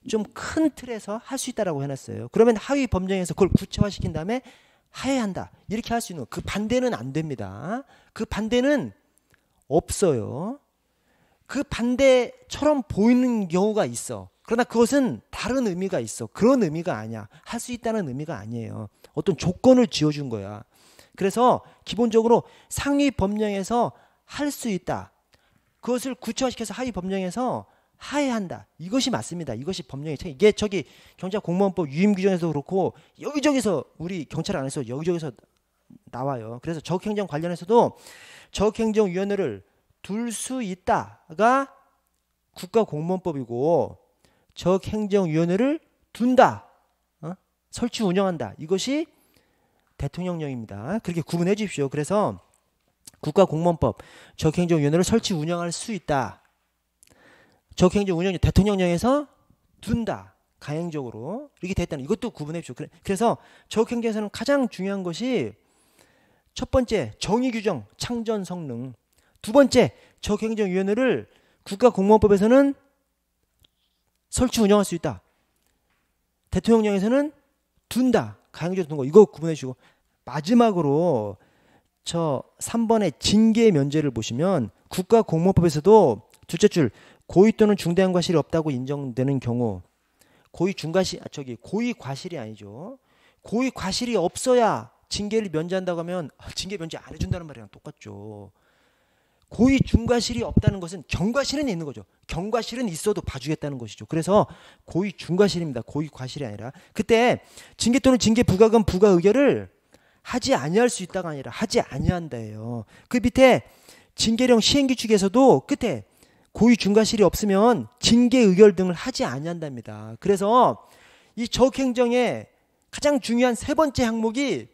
좀 큰 틀에서 할 수 있다라고 해놨어요. 그러면 하위 법령에서 그걸 구체화시킨 다음에 해야 한다. 이렇게 할 수 있는 거. 그 반대는 안 됩니다. 그 반대는 없어요. 그 반대처럼 보이는 경우가 있어. 그러나 그것은 다른 의미가 있어. 그런 의미가 아니야. 할 수 있다는 의미가 아니에요. 어떤 조건을 지어준 거야. 그래서 기본적으로 상위 법령에서 할 수 있다. 그것을 구체화시켜서 하위 법령에서 하야 한다. 이것이 맞습니다. 이것이 법령의 차이. 이게 경찰공무원법 유임 규정에서도 그렇고 여기저기서 우리 경찰 안에서 여기저기서 나와요. 그래서 적극행정 관련해서도 적극행정위원회를 둘 수 있다가 국가공무원법이고 적극행정위원회를 둔다, 설치 운영한다, 이것이 대통령령입니다. 그렇게 구분해 주십시오. 그래서 국가공무원법 적극행정위원회를 설치 운영할 수 있다, 적극행정 운영이 대통령령에서 둔다, 가행적으로 이렇게 됐다는, 이것도 구분해 주십시오. 그래서 적극행정에서는 가장 중요한 것이 첫 번째 정의규정 창전 성능, 두 번째 적극행정위원회를 국가공무원법에서는 설치 운영할 수 있다, 대통령령에서는 둔다, 가행적으로 둔 거, 이거 구분해 주시고, 마지막으로 저 3번의 징계 면제를 보시면 국가공무원법에서도 둘째 줄 고의 또는 중대한 과실이 없다고 인정되는 경우, 고의 과실이 아니죠. 고의 과실이 없어야 징계를 면제한다고 하면 징계 면제 안 해준다는 말이랑 똑같죠. 고의 중과실이 없다는 것은 경과실은 있는 거죠. 경과실은 있어도 봐주겠다는 것이죠. 그래서 고의 중과실입니다. 고의 과실이 아니라. 그때 징계 또는 징계 부과금 부과 의결을 하지 아니할 수 있다가 아니라 하지 아니한다예요. 그 밑에 징계령 시행규칙에서도 끝에 고의 중과실이 없으면 징계 의결 등을 하지 아니한답니다. 그래서 이 적행정의 가장 중요한 세 번째 항목이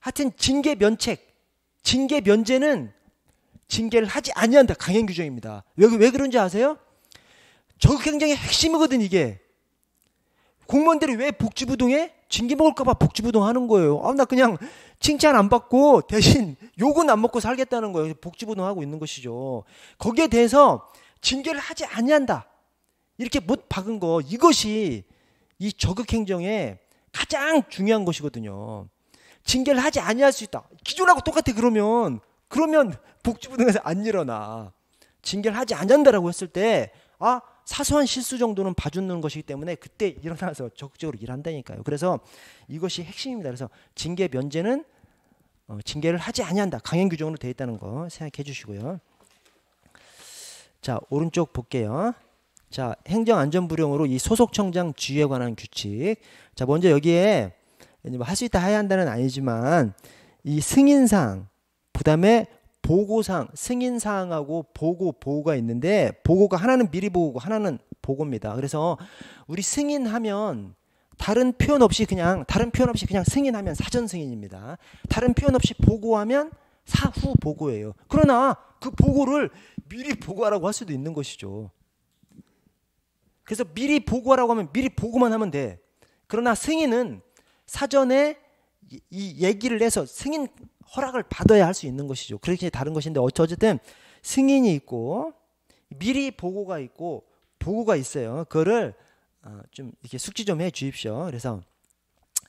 하여튼 징계 면책, 징계 면제는 징계를 하지 아니한다, 강행 규정입니다. 왜 그런지 아세요? 적극행정의 핵심이거든. 이게 공무원들이 왜 복지부동해? 징계 먹을까봐 복지부동 하는 거예요. 나 그냥 칭찬 안 받고 대신 욕은 안 먹고 살겠다는 거예요. 복지부동 하고 있는 것이죠. 거기에 대해서 징계를 하지 아니한다, 이렇게 못 박은 거, 이것이 이 적극행정의 가장 중요한 것이거든요. 징계를 하지 아니할 수 있다. 기존하고 똑같아. 그러면 복지부동에서 안 일어나. 징계를 하지 않는다라고 했을 때 사소한 실수 정도는 봐주는 것이기 때문에 그때 일어나서 적극적으로 일한다니까요. 그래서 이것이 핵심입니다. 그래서 징계 면제는 징계를 하지 아니한다, 강행 규정으로 되어 있다는 거 생각해 주시고요. 자, 오른쪽 볼게요. 자, 행정안전부령으로 이 소속청장 지휘에 관한 규칙. 자, 먼저 여기에 할 수 있다 해야 한다는 아니지만 이 승인사항, 그 다음에 보고사항, 승인사항하고 보고가 있는데, 보고가 하나는 미리 보고고 하나는 보고입니다. 그래서 우리 승인하면 다른 표현 없이 그냥 승인하면 사전 승인입니다. 다른 표현 없이 보고하면 사후 보고예요. 그러나 그 보고를 미리 보고하라고 할 수도 있는 것이죠. 그래서 미리 보고하라고 하면 미리 보고만 하면 돼. 그러나 승인은 사전에 이 얘기를 해서 승인 허락을 받아야 할 수 있는 것이죠. 그렇게 다른 것인데 어쨌든 승인이 있고 미리 보고가 있고 보고가 있어요. 그거를 좀 이렇게 숙지 좀 해 주십시오. 그래서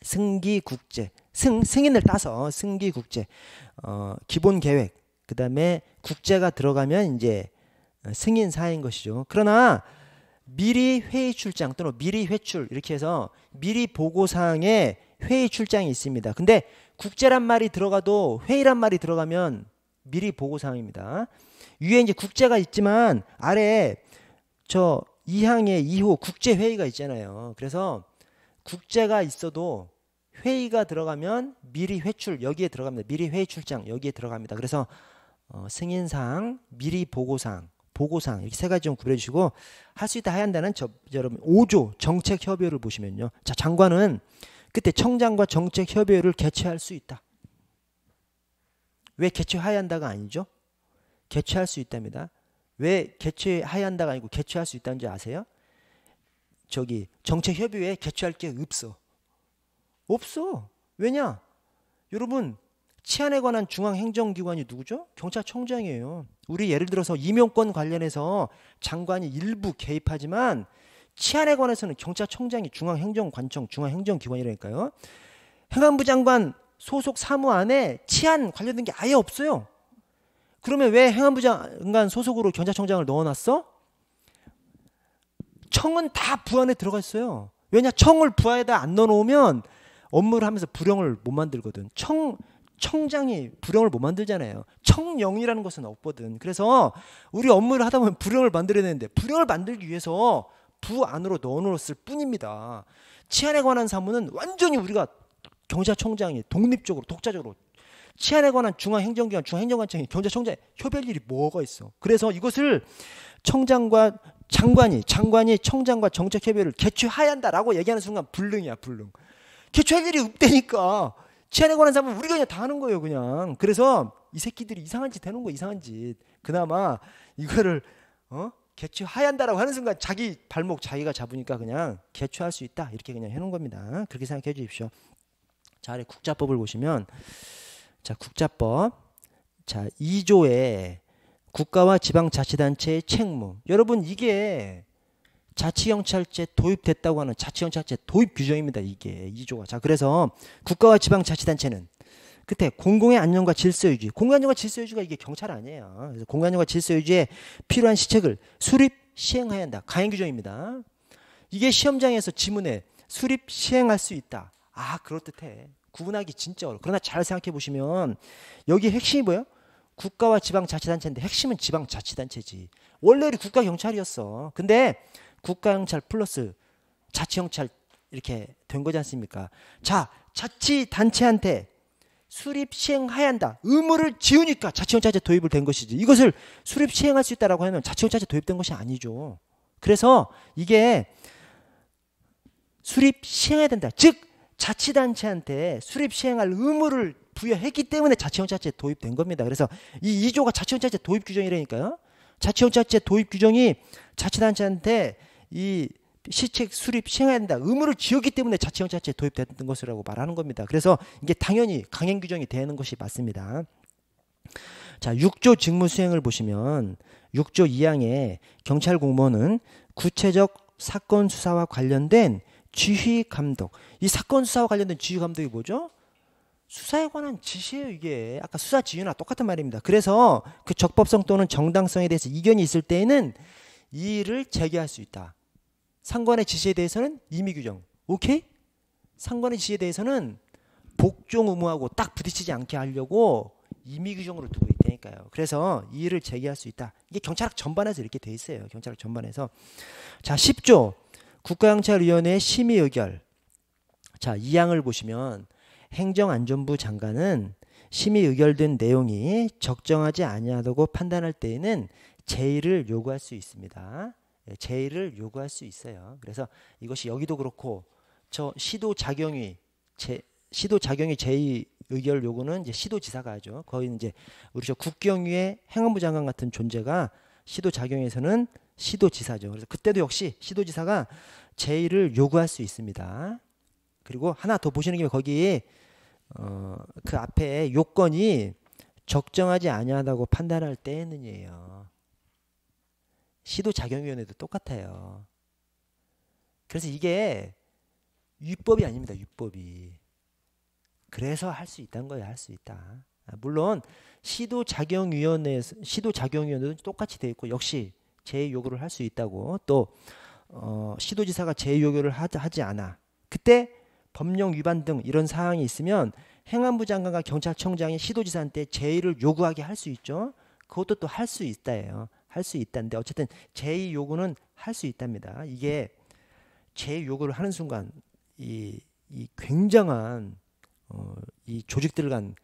승기국제, 승인을 따서 승기국제, 기본계획, 그 다음에 국제가 들어가면 이제 승인사인 것이죠. 그러나 미리 회의 출장 또는 미리 회출, 이렇게 해서 미리 보고사항에 회의 출장이 있습니다. 근데 국제란 말이 들어가도 회의란 말이 들어가면 미리 보고사항입니다. 위에 이제 국제가 있지만 아래 저 2항의 2호 국제회의가 있잖아요. 그래서 국제가 있어도 회의가 들어가면 미리 회출, 여기에 들어갑니다. 미리 회의 출장 여기에 들어갑니다. 그래서 승인사항, 미리 보고사항, 보고사항, 이렇게 세 가지 좀 구별해 주시고, 할 수 있다 해야 한다는 여러분 5조 정책협의회를 보시면요. 자, 장관은 그때 청장과 정책협의회를 개최할 수 있다. 왜 개최해야 한다가 아니죠? 개최할 수 있답니다. 왜 개최해야 한다가 아니고 개최할 수 있다는 줄 아세요? 저기 정책협의회에 개최할 게 없어. 왜냐? 여러분, 치안에 관한 중앙행정기관이 누구죠? 경찰청장이에요. 우리 예를 들어서 임용권 관련해서 장관이 일부 개입하지만 치안에 관해서는 경찰청장이 중앙행정관청, 중앙행정기관이라니까요. 행안부 장관 소속 사무 안에 치안 관련된 게 아예 없어요. 그러면 왜 행안부 장관 소속으로 경찰청장을 넣어놨어? 청은 다 부 안에 들어가 있어요. 왜냐? 청을 부 안에다 안 넣어놓으면 업무를 하면서 불령을 못 만들거든. 청장이 불령을 못 만들잖아요. 청령이라는 것은 없거든. 그래서 우리 업무를 하다 보면 불령을 만들어야 되는데 불령을 만들기 위해서 부 안으로 넣어놓았을 뿐입니다. 치안에 관한 사무는 완전히 우리가 경찰청장이 독립적으로 독자적으로 치안에 관한 중앙행정기관, 중앙행정관청이 경찰청장에 협의할 일이 뭐가 있어. 그래서 이것을 청장과 장관이 청장과 정책협의를 개최해야 한다라고 얘기하는 순간 불능이야, 불능. 개최할 일이 없다니까. 치안에 관한 사람은 우리가 그냥 다 하는 거예요, 그냥. 그래서 이 새끼들이 이상한 짓 해놓은 거, 이상한 짓. 그나마 이거를 개최해야 한다라고 하는 순간 자기 발목 자기가 잡으니까 그냥 개최할 수 있다, 이렇게 그냥 해놓은 겁니다. 그렇게 생각해 주십시오. 자, 아래 국자법을 보시면, 자, 국자법, 자, 2조에 국가와 지방자치단체의 책무. 여러분, 이게 자치경찰제 도입됐다고 하는 자치경찰제 도입 규정입니다. 이게 2조가. 자, 그래서 국가와 지방자치단체는 그때 공공의 안녕과 질서 유지. 공공의 안녕과 질서 유지가 이게 경찰 아니에요. 그래서 공공의 안녕과 질서 유지에 필요한 시책을 수립 시행해야 한다. 강행 규정입니다. 이게 시험장에서 지문에 수립 시행할 수 있다. 아, 그럴듯해. 구분하기 진짜 어려워. 그러나 잘 생각해 보시면 여기 핵심이 뭐예요? 국가와 지방자치단체인데 핵심은 지방자치단체지. 원래 우리 국가경찰이었어. 근데 국가경찰 플러스 자치경찰 이렇게 된 거지 않습니까? 자, 자치단체한테 수립 시행해야 한다. 의무를 지우니까 자치경찰제 도입을 된 것이지. 이것을 수립 시행할 수 있다라고 하면 자치경찰제 도입된 것이 아니죠. 그래서 이게 수립 시행해야 된다. 즉 자치단체한테 수립 시행할 의무를 부여했기 때문에 자치경찰제 도입된 겁니다. 그래서 이 2조가 자치경찰제 도입 규정이라니까요. 자치경찰제 도입 규정이 자치단체한테 이 시책 수립 시행해야 된다. 의무를 지었기 때문에 자치경찰제 도입됐던 것이라고 말하는 겁니다. 그래서 이게 당연히 강행 규정이 되는 것이 맞습니다. 자, 6조 직무 수행을 보시면 6조 2항에 경찰 공무원은 구체적 사건 수사와 관련된 지휘 감독. 이 사건 수사와 관련된 지휘 감독이 뭐죠? 수사에 관한 지시예요, 이게. 아까 수사 지휘나 똑같은 말입니다. 그래서 그 적법성 또는 정당성에 대해서 이견이 있을 때에는 이의를 제기할 수 있다. 상관의 지시에 대해서는 임의 규정. 오케이? 상관의 지시에 대해서는 복종 의무하고 딱 부딪히지 않게 하려고 임의 규정으로 두고 있다니까요. 그래서 이의를 제기할 수 있다. 이게 경찰학 전반에서 이렇게 돼 있어요. 경찰학 전반에서. 자, 10조 국가경찰위원회 심의 의결. 자, 2항을 보시면 행정안전부 장관은 심의 의결된 내용이 적정하지 아니하다고 판단할 때에는 제의를 요구할 수 있습니다. 제의를 요구할 수 있어요. 그래서 이것이 여기도 그렇고 저 시도자경위 제의 의결 요구는 이제 시도지사가 하죠. 거의 이제 우리 저 국경위의 행안부 장관 같은 존재가 시도자경위에서는 시도지사죠. 그래서 그때도 역시 시도지사가 제의를 요구할 수 있습니다. 그리고 하나 더 보시는 김에 거기 그 앞에 요건이 적정하지 아니하다고 판단할 때에는이에요. 시도자경위원회도 똑같아요. 그래서 이게 위법이 아닙니다. 위법이. 그래서 할 수 있다는 거예요. 할 수 있다. 물론 시도자경위원회도 똑같이 되어 있고 역시 제의 요구를 할 수 있다고 또 시도지사가 제의 요구를 하지 않아. 그때 법령 위반 등 이런 사항이 있으면 행안부 장관과 경찰청장이 시도지사한테 제의를 요구하게 할 수 있죠. 그것도 또 할 수 있다예요. 할 수 있다는데 어쨌든 제의 요구는 할 수 있답니다. 이게 제의 요구를 하는 순간 이 굉장한 이 조직들 간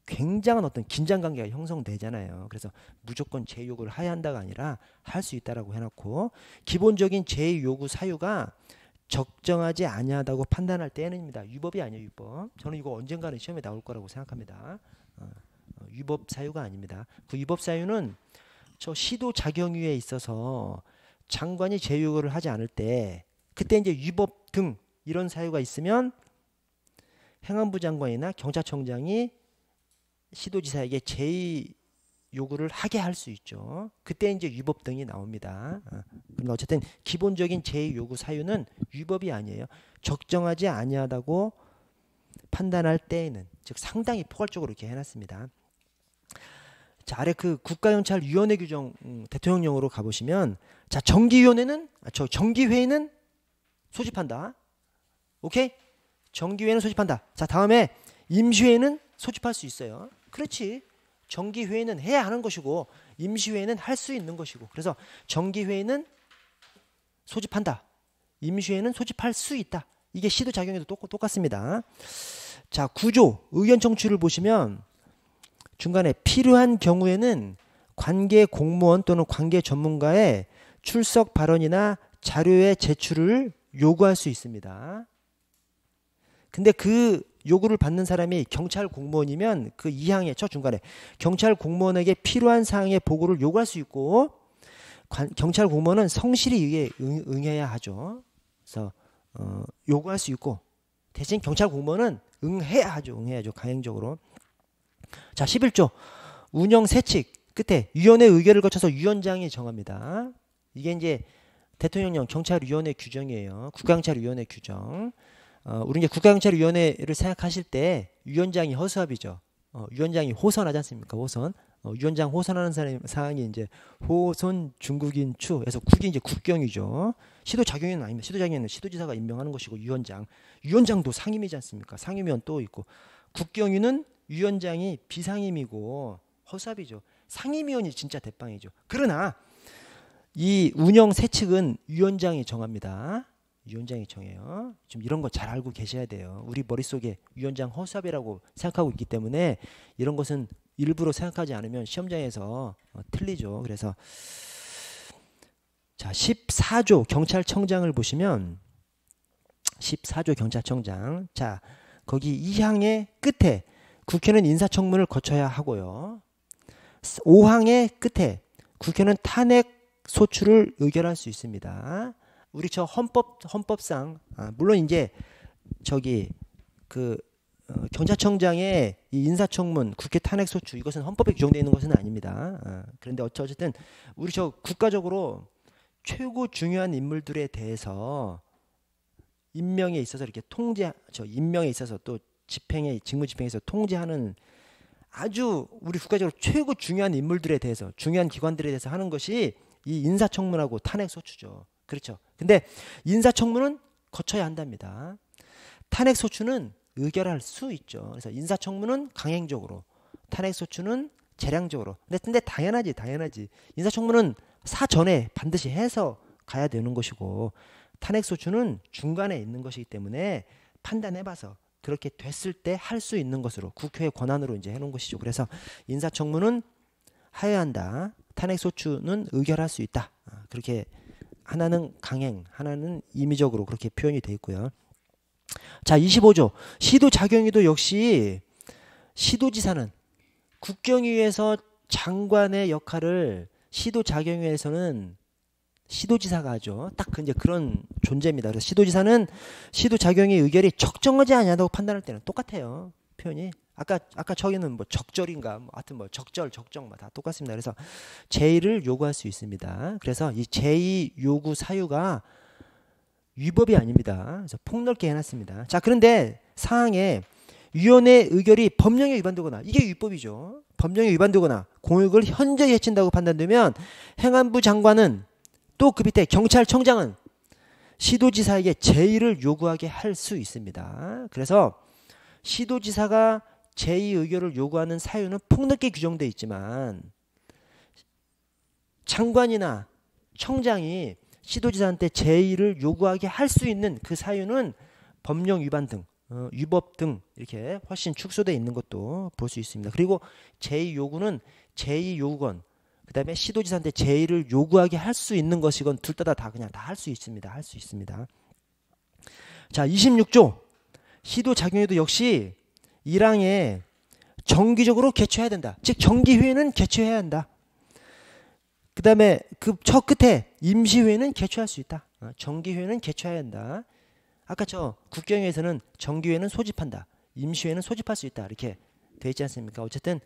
굉장한 어떤 긴장 관계가 형성되잖아요. 그래서 무조건 제의 요구를 해야 한다가 아니라 할 수 있다라고 해놓고 기본적인 제의 요구 사유가 적정하지 아니하다고 판단할 때는입니다. 위법이 아니에요. 위법. 저는 이거 언젠가는 시험에 나올 거라고 생각합니다. 위법 사유가 아닙니다. 그 위법 사유는 저 시도자경위에 있어서 장관이 제의 요구를 하지 않을 때 그때 이제 위법 등 이런 사유가 있으면 행안부 장관이나 경찰청장이 시도지사에게 제의 요구를 하게 할 수 있죠. 그때 이제 위법 등이 나옵니다. 그런데 어쨌든 기본적인 제의 요구 사유는 위법이 아니에요. 적정하지 아니하다고 판단할 때에는, 즉 상당히 포괄적으로 이렇게 해놨습니다. 자, 아래 그 국가경찰위원회 규정 대통령령으로 가보시면, 자, 정기회의는 소집한다. 오케이? 정기회의는 소집한다. 자, 다음에 임시회의는 소집할 수 있어요. 그렇지. 정기회의는 해야 하는 것이고 임시회의는 할 수 있는 것이고, 그래서 정기회의는 소집한다. 임시회의는 소집할 수 있다. 이게 시도자경위도 똑같습니다. 자, 9조 의견 청취를 보시면 중간에 필요한 경우에는 관계 공무원 또는 관계 전문가의 출석 발언이나 자료의 제출을 요구할 수 있습니다. 근데 그 요구를 받는 사람이 경찰 공무원이면 그 2항의 첫 중간에 경찰 공무원에게 필요한 사항의 보고를 요구할 수 있고 경찰 공무원은 성실히 이게 응해야 하죠. 그래서 요구할 수 있고 대신 경찰 공무원은 응해야 하죠. 응해야죠. 강행적으로. 자, 11조 운영 세칙 끝에 위원회 의결을 거쳐서 위원장이 정합니다. 이게 이제 대통령령 경찰위원회 규정이에요. 국가경찰위원회 규정. 우리 이제 국가경찰위원회를 생각하실 때 위원장이 허수아비죠. 위원장이 호선하지 않습니까? 호선. 위원장 호선하는 사항이 이제 호선 중국인 추에서 국이 이제 국경이죠. 시도자경위는 아닙니다. 시도자경위는 시도지사가 임명하는 것이고 위원장도 상임이지 않습니까? 상임위원 또 있고 국경위는 위원장이 비상임이고 허수아비죠. 상임위원이 진짜 대빵이죠. 그러나 이 운영 세칙은 위원장이 정합니다. 위원장이 정해요. 좀 이런 거 잘 알고 계셔야 돼요. 우리 머릿속에 위원장 허수아비라고 생각하고 있기 때문에 이런 것은 일부러 생각하지 않으면 시험장에서 틀리죠. 그래서 자 14조 경찰청장을 보시면 14조 경찰청장 자 거기 2항의 끝에 국회는 인사청문을 거쳐야 하고요. 5항의 끝에 국회는 탄핵 소추를 의결할 수 있습니다. 우리 저 헌법상 물론 이제 저기 그 경찰청장의 이 인사청문, 국회 탄핵소추 이것은 헌법에 규정되어 있는 것은 아닙니다. 그런데 어쨌든 우리 저 국가적으로 최고 중요한 인물들에 대해서 임명에 있어서 이렇게 임명에 있어서 또 집행에 직무 집행에서 통제하는 아주 우리 국가적으로 최고 중요한 인물들에 대해서 중요한 기관들에 대해서 하는 것이 이 인사청문하고 탄핵소추죠. 그렇죠. 근데 인사청문은 거쳐야 한답니다. 탄핵소추는 의결할 수 있죠. 그래서 인사청문은 강행적으로, 탄핵소추는 재량적으로. 근데 당연하지. 인사청문은 사전에 반드시 해서 가야 되는 것이고 탄핵소추는 중간에 있는 것이기 때문에 판단해봐서 그렇게 됐을 때 할 수 있는 것으로 국회의 권한으로 이제 해놓은 것이죠. 그래서 인사청문은 해야 한다. 탄핵소추는 의결할 수 있다. 그렇게 하나는 강행, 하나는 임의적으로 그렇게 표현이 되어 있고요. 자, 25조 시도자경위도 역시 시도지사는 국경위에서 장관의 역할을 시도자경위에서는 시도지사가 하죠. 딱 이제 그런 존재입니다. 그래서 시도지사는 시도자경위 의결이 적정하지 않냐고 판단할 때는 똑같아요. 표현이. 아까 저기는 뭐 적절인가, 하여튼 뭐 적정 다 똑같습니다. 그래서 제의를 요구할 수 있습니다. 그래서 이 제의 요구 사유가 위법이 아닙니다. 그래서 폭넓게 해놨습니다. 자, 그런데 사항에 위원회 의결이 법령에 위반되거나 이게 위법이죠. 법령에 위반되거나 공익을 현저히 해친다고 판단되면 행안부 장관은 또 그 밑에 경찰청장은 시도지사에게 제의를 요구하게 할 수 있습니다. 그래서 시도지사가 제의 의결을 요구하는 사유는 폭넓게 규정되어 있지만 장관이나 청장이 시도지사한테 제의를 요구하게 할 수 있는 그 사유는 법령 위반 등 위법 등 이렇게 훨씬 축소되어 있는 것도 볼 수 있습니다. 그리고 제의 요구는 제의 요구건 그 다음에 시도지사한테 제의를 요구하게 할 수 있는 것이건 둘 다 그냥 다 할 수 있습니다. 할 수 있습니다. 자, 26조 시도자경위도 역시 1항에 정기적으로 개최해야 된다. 즉 정기회의는 개최해야 한다. 그 다음에 그 첫 끝에 임시회의는 개최할 수 있다. 정기회의는 개최해야 한다. 아까 저 국경회에서는 정기회의는 소집한다. 임시회의는 소집할 수 있다. 이렇게 돼 있지 않습니까? 어쨌든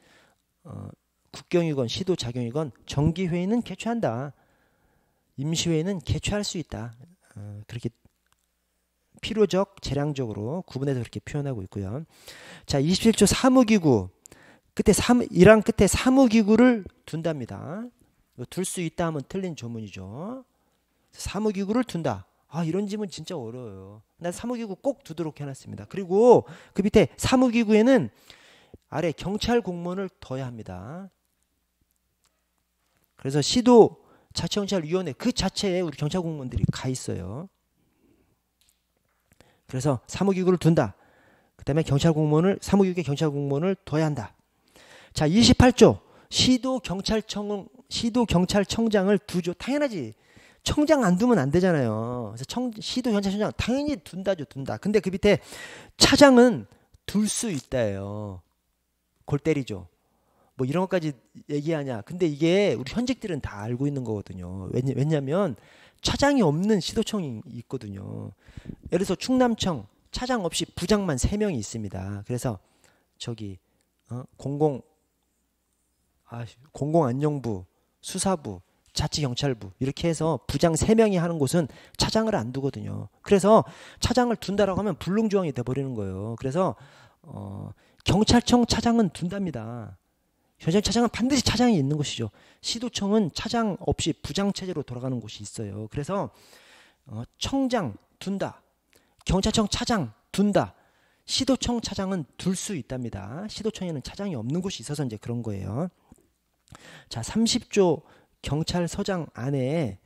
국경이건 시도자경이건 정기회의는 개최한다. 임시회의는 개최할 수 있다. 그렇게 필요적, 재량적으로 구분해서 그렇게 표현하고 있고요. 자, 27조 사무기구 끝에 1항 끝에 사무기구를 둔답니다. 둘 수 있다 하면 틀린 조문이죠. 사무기구를 둔다. 이런 질문 진짜 어려워요. 난 사무기구 꼭 두도록 해놨습니다. 그리고 그 밑에 사무기구에는 아래 경찰 공무원을 둬야 합니다. 그래서 시도 자치경찰위원회 그 자체에 우리 경찰 공무원들이 가 있어요. 그래서 사무기구를 둔다. 그 다음에 사무기구에 경찰 공무원을 둬야 한다. 자, 28조. 시도경찰청장을 두죠. 당연하지. 청장 안 두면 안 되잖아요. 그래서 시도경찰청장 당연히 둔다죠. 둔다. 근데 그 밑에 차장은 둘 수 있다예요. 골 때리죠. 뭐 이런 것까지 얘기하냐. 근데 이게 우리 현직들은 다 알고 있는 거거든요. 왜냐면 차장이 없는 시도청이 있거든요. 예를 들어서 충남청 차장 없이 부장만 3명이 있습니다. 그래서 저기 공공안녕부, 수사부, 자치경찰부 이렇게 해서 부장 3명이 하는 곳은 차장을 안 두거든요. 그래서 차장을 둔다라고 하면 불능조항이 돼버리는 거예요. 그래서 경찰청 차장은 둔답니다. 경찰청 차장은 반드시 차장이 있는 것이죠. 시도청은 차장 없이 부장 체제로 돌아가는 곳이 있어요. 그래서 청장 둔다. 경찰청 차장 둔다. 시도청 차장은 둘 수 있답니다. 시도청에는 차장이 없는 곳이 있어서 이제 그런 거예요. 자, 30조 경찰서장 안에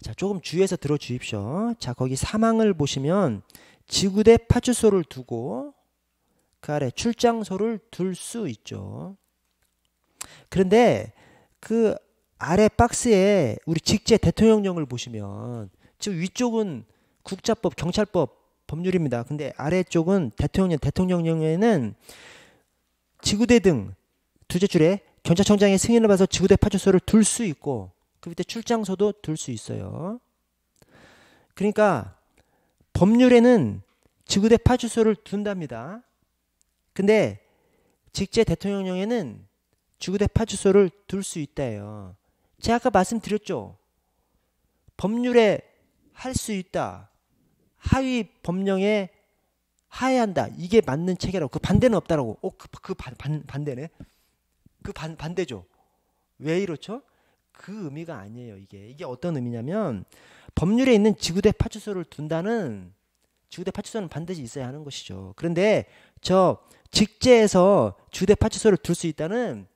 자, 조금 주의해서 들어주십시오. 자, 거기 사망을 보시면 지구대 파출소를 두고 그 아래 출장소를 둘 수 있죠. 그런데 그 아래 박스에 우리 직제 대통령령을 보시면 지금 위쪽은 국자법, 경찰법 법률입니다. 근데 아래쪽은 대통령령에는 지구대 등 두째 줄에 경찰청장의 승인을 받아서 지구대 파출소를 둘 수 있고 그 밑에 출장소도 둘 수 있어요. 그러니까 법률에는 지구대 파출소를 둔답니다. 근데 직제 대통령령에는 지구대 파출소를 둘 수 있다예요. 제가 아까 말씀드렸죠. 법률에 할 수 있다. 하위 법령에 하해한다. 이게 맞는 체계라고. 그 반대는 없다라고. 반대네. 그 반대죠. 왜 이렇죠? 그 의미가 아니에요. 이게 어떤 의미냐면 법률에 있는 지구대 파출소를 둔다는 지구대 파출소는 반드시 있어야 하는 것이죠. 그런데 저 직제에서 지구대 파출소를 둘 수 있다는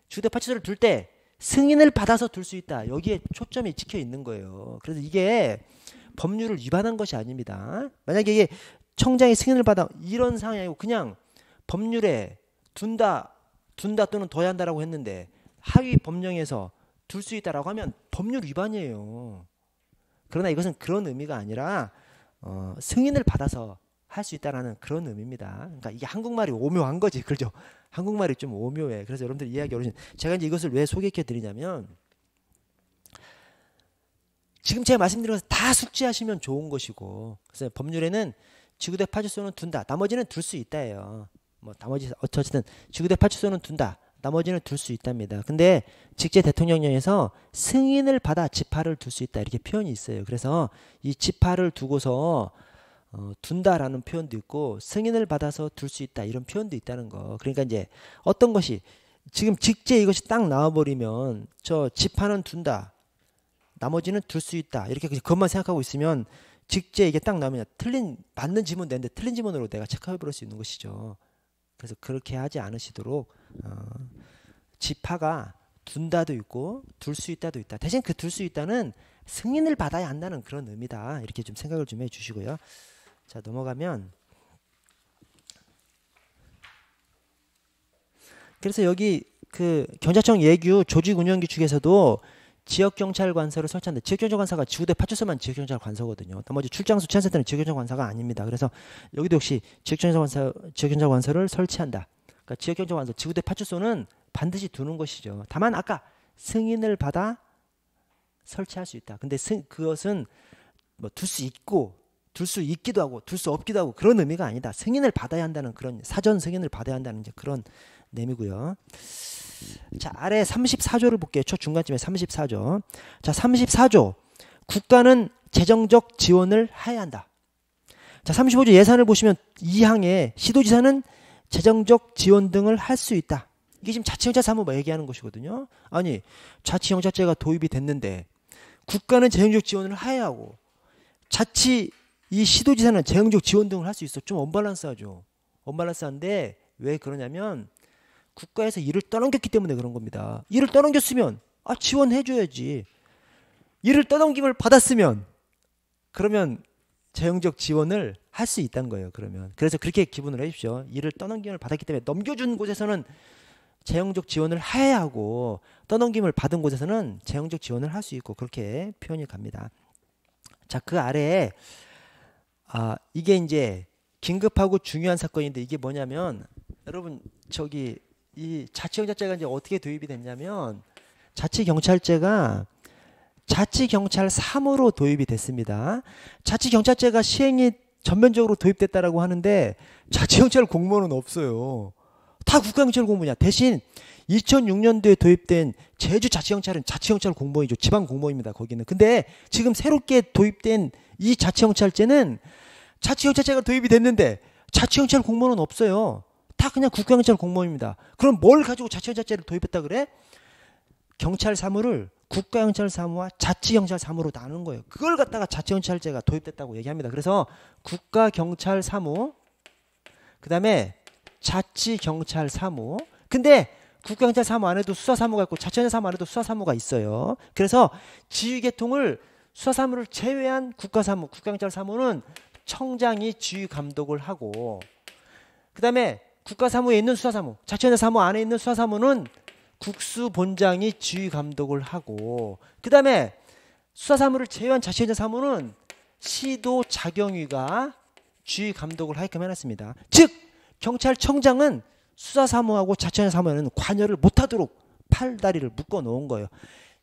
지구대 파출소를 둘 때 승인을 받아서 둘 수 있다. 여기에 초점이 찍혀 있는 거예요. 그래서 이게 법률을 위반한 것이 아닙니다. 만약에 이게 청장이 승인을 받아 이런 상황이 아니고 그냥 법률에 둔다 또는 둬야 한다라고 했는데 하위 법령에서 둘 수 있다라고 하면 법률 위반이에요. 그러나 이것은 그런 의미가 아니라 승인을 받아서 할 수 있다라는 그런 의미입니다. 그러니까 이게 한국말이 오묘한 거지, 그렇죠? 한국말이 좀 오묘해. 그래서 여러분들 이해하기 어려우신. 제가 이제 이것을 왜 소개해 드리냐면 지금 제가 말씀드린 것을 다 숙지하시면 좋은 것이고, 그래서 법률에는 지구대 파출소는 둔다. 나머지는 둘 수 있다예요. 뭐 나머지 어쨌든 지구대 파출소는 둔다. 나머지는 둘 수 있답니다. 근데 직제 대통령령에서 승인을 받아 지파를 둘 수 있다 이렇게 표현이 있어요. 그래서 이 지파를 두고서 둔다라는 표현도 있고 승인을 받아서 둘 수 있다 이런 표현도 있다는 거. 그러니까 이제 어떤 것이 지금 직제 이것이 딱 나와버리면 저 지파는 둔다. 나머지는 둘 수 있다. 이렇게 그것만 생각하고 있으면 직제 이게 딱 나오면 맞는 지문 내는데 틀린 지문으로 내가 체크해 볼 수 있는 것이죠. 그래서 그렇게 하지 않으시도록 지파가 둔다도 있고 둘 수 있다도 있다. 대신 그 둘 수 있다는 승인을 받아야 한다는 그런 의미다. 이렇게 좀 생각을 좀 해주시고요. 자, 넘어가면 그래서 여기 그 경찰청 예규 조직운영규칙에서도 지역경찰관서를 설치한다. 지역경찰관서가 지구대 파출소만 지역경찰관서거든요. 나머지 출장소 치안센터는 지역경찰관서가 아닙니다. 그래서 여기도 역시 지역경찰관서를 설치한다. 그러니까 지역경찰관서, 지구대 파출소는 반드시 두는 것이죠. 다만 아까 승인을 받아 설치할 수 있다. 근데 그것은 뭐 둘 수 있고 둘 수 있기도 하고 둘 수 없기도 하고 그런 의미가 아니다. 승인을 받아야 한다는 그런 사전 승인을 받아야 한다는 이제 그런 내용이고요. 자, 아래 34조를 볼게요. 중간쯤에 34조. 자, 34조. 국가는 재정적 지원을 해야 한다. 자, 35조 예산을 보시면 2항에 시도지사는 재정적 지원 등을 할 수 있다. 이게 지금 자치경찰 사무 얘기하는 것이거든요. 아니, 자치경찰제가 도입이 됐는데 국가는 재정적 지원을 해야 하고 이 시도지사는 재정적 지원 등을 할 수 있어. 좀 언밸런스하죠. 언밸런스한데 왜 그러냐면 국가에서 일을 떠넘겼기 때문에 그런 겁니다. 일을 떠넘겼으면 지원해줘야지. 일을 떠넘김을 받았으면 그러면 재정적 지원을 할 수 있다는 거예요. 그러면 그래서 그렇게 기분을 해주십시오. 일을 떠넘김을 받았기 때문에 넘겨준 곳에서는 재형적 지원을 해야 하고 떠넘김을 받은 곳에서는 재형적 지원을 할 수 있고 그렇게 표현이 갑니다. 자, 그 아래에 이게 이제 긴급하고 중요한 사건인데 이게 뭐냐면 여러분 저기 이 자치경찰제가 이제 어떻게 도입이 됐냐면 자치경찰제가 자치경찰 3으로 도입이 됐습니다. 자치경찰제가 시행이 전면적으로 도입됐다라고 하는데 자치경찰 공무원은 없어요. 다 국가경찰 공무원이야. 대신 2006년도에 도입된 제주자치경찰은 자치경찰 공무원이죠. 지방공무원입니다. 거기는. 근데 지금 새롭게 도입된 이 자치경찰제는 자치경찰제가 도입이 됐는데 자치경찰 공무원은 없어요. 다 그냥 국가경찰 공무원입니다. 그럼 뭘 가지고 자치경찰제를 도입했다 그래? 경찰 사무를 국가경찰 사무와 자치경찰 사무로 나누는 거예요. 그걸 갖다가 자치경찰제가 도입됐다고 얘기합니다. 그래서 국가경찰 사무, 그 다음에 자치경찰 사무. 근데 국가경찰 사무 안에도 수사사무가 있고 자치경찰 사무 안에도 수사사무가 있어요. 그래서 지휘계통을 수사사무를 제외한 국가사무, 국가경찰 사무는 청장이 지휘 감독을 하고, 그 다음에 국가사무에 있는 수사사무, 자치경찰 사무 안에 있는 수사사무는 국수본장이 지휘 감독을 하고, 그 다음에 수사사무를 제외한 자치경찰 사무는 시도 자경위가 지휘 감독을 하게끔 해놨습니다. 즉 경찰청장은 수사사무하고 자치경찰 사무에는 관여를 못하도록 팔다리를 묶어 놓은 거예요.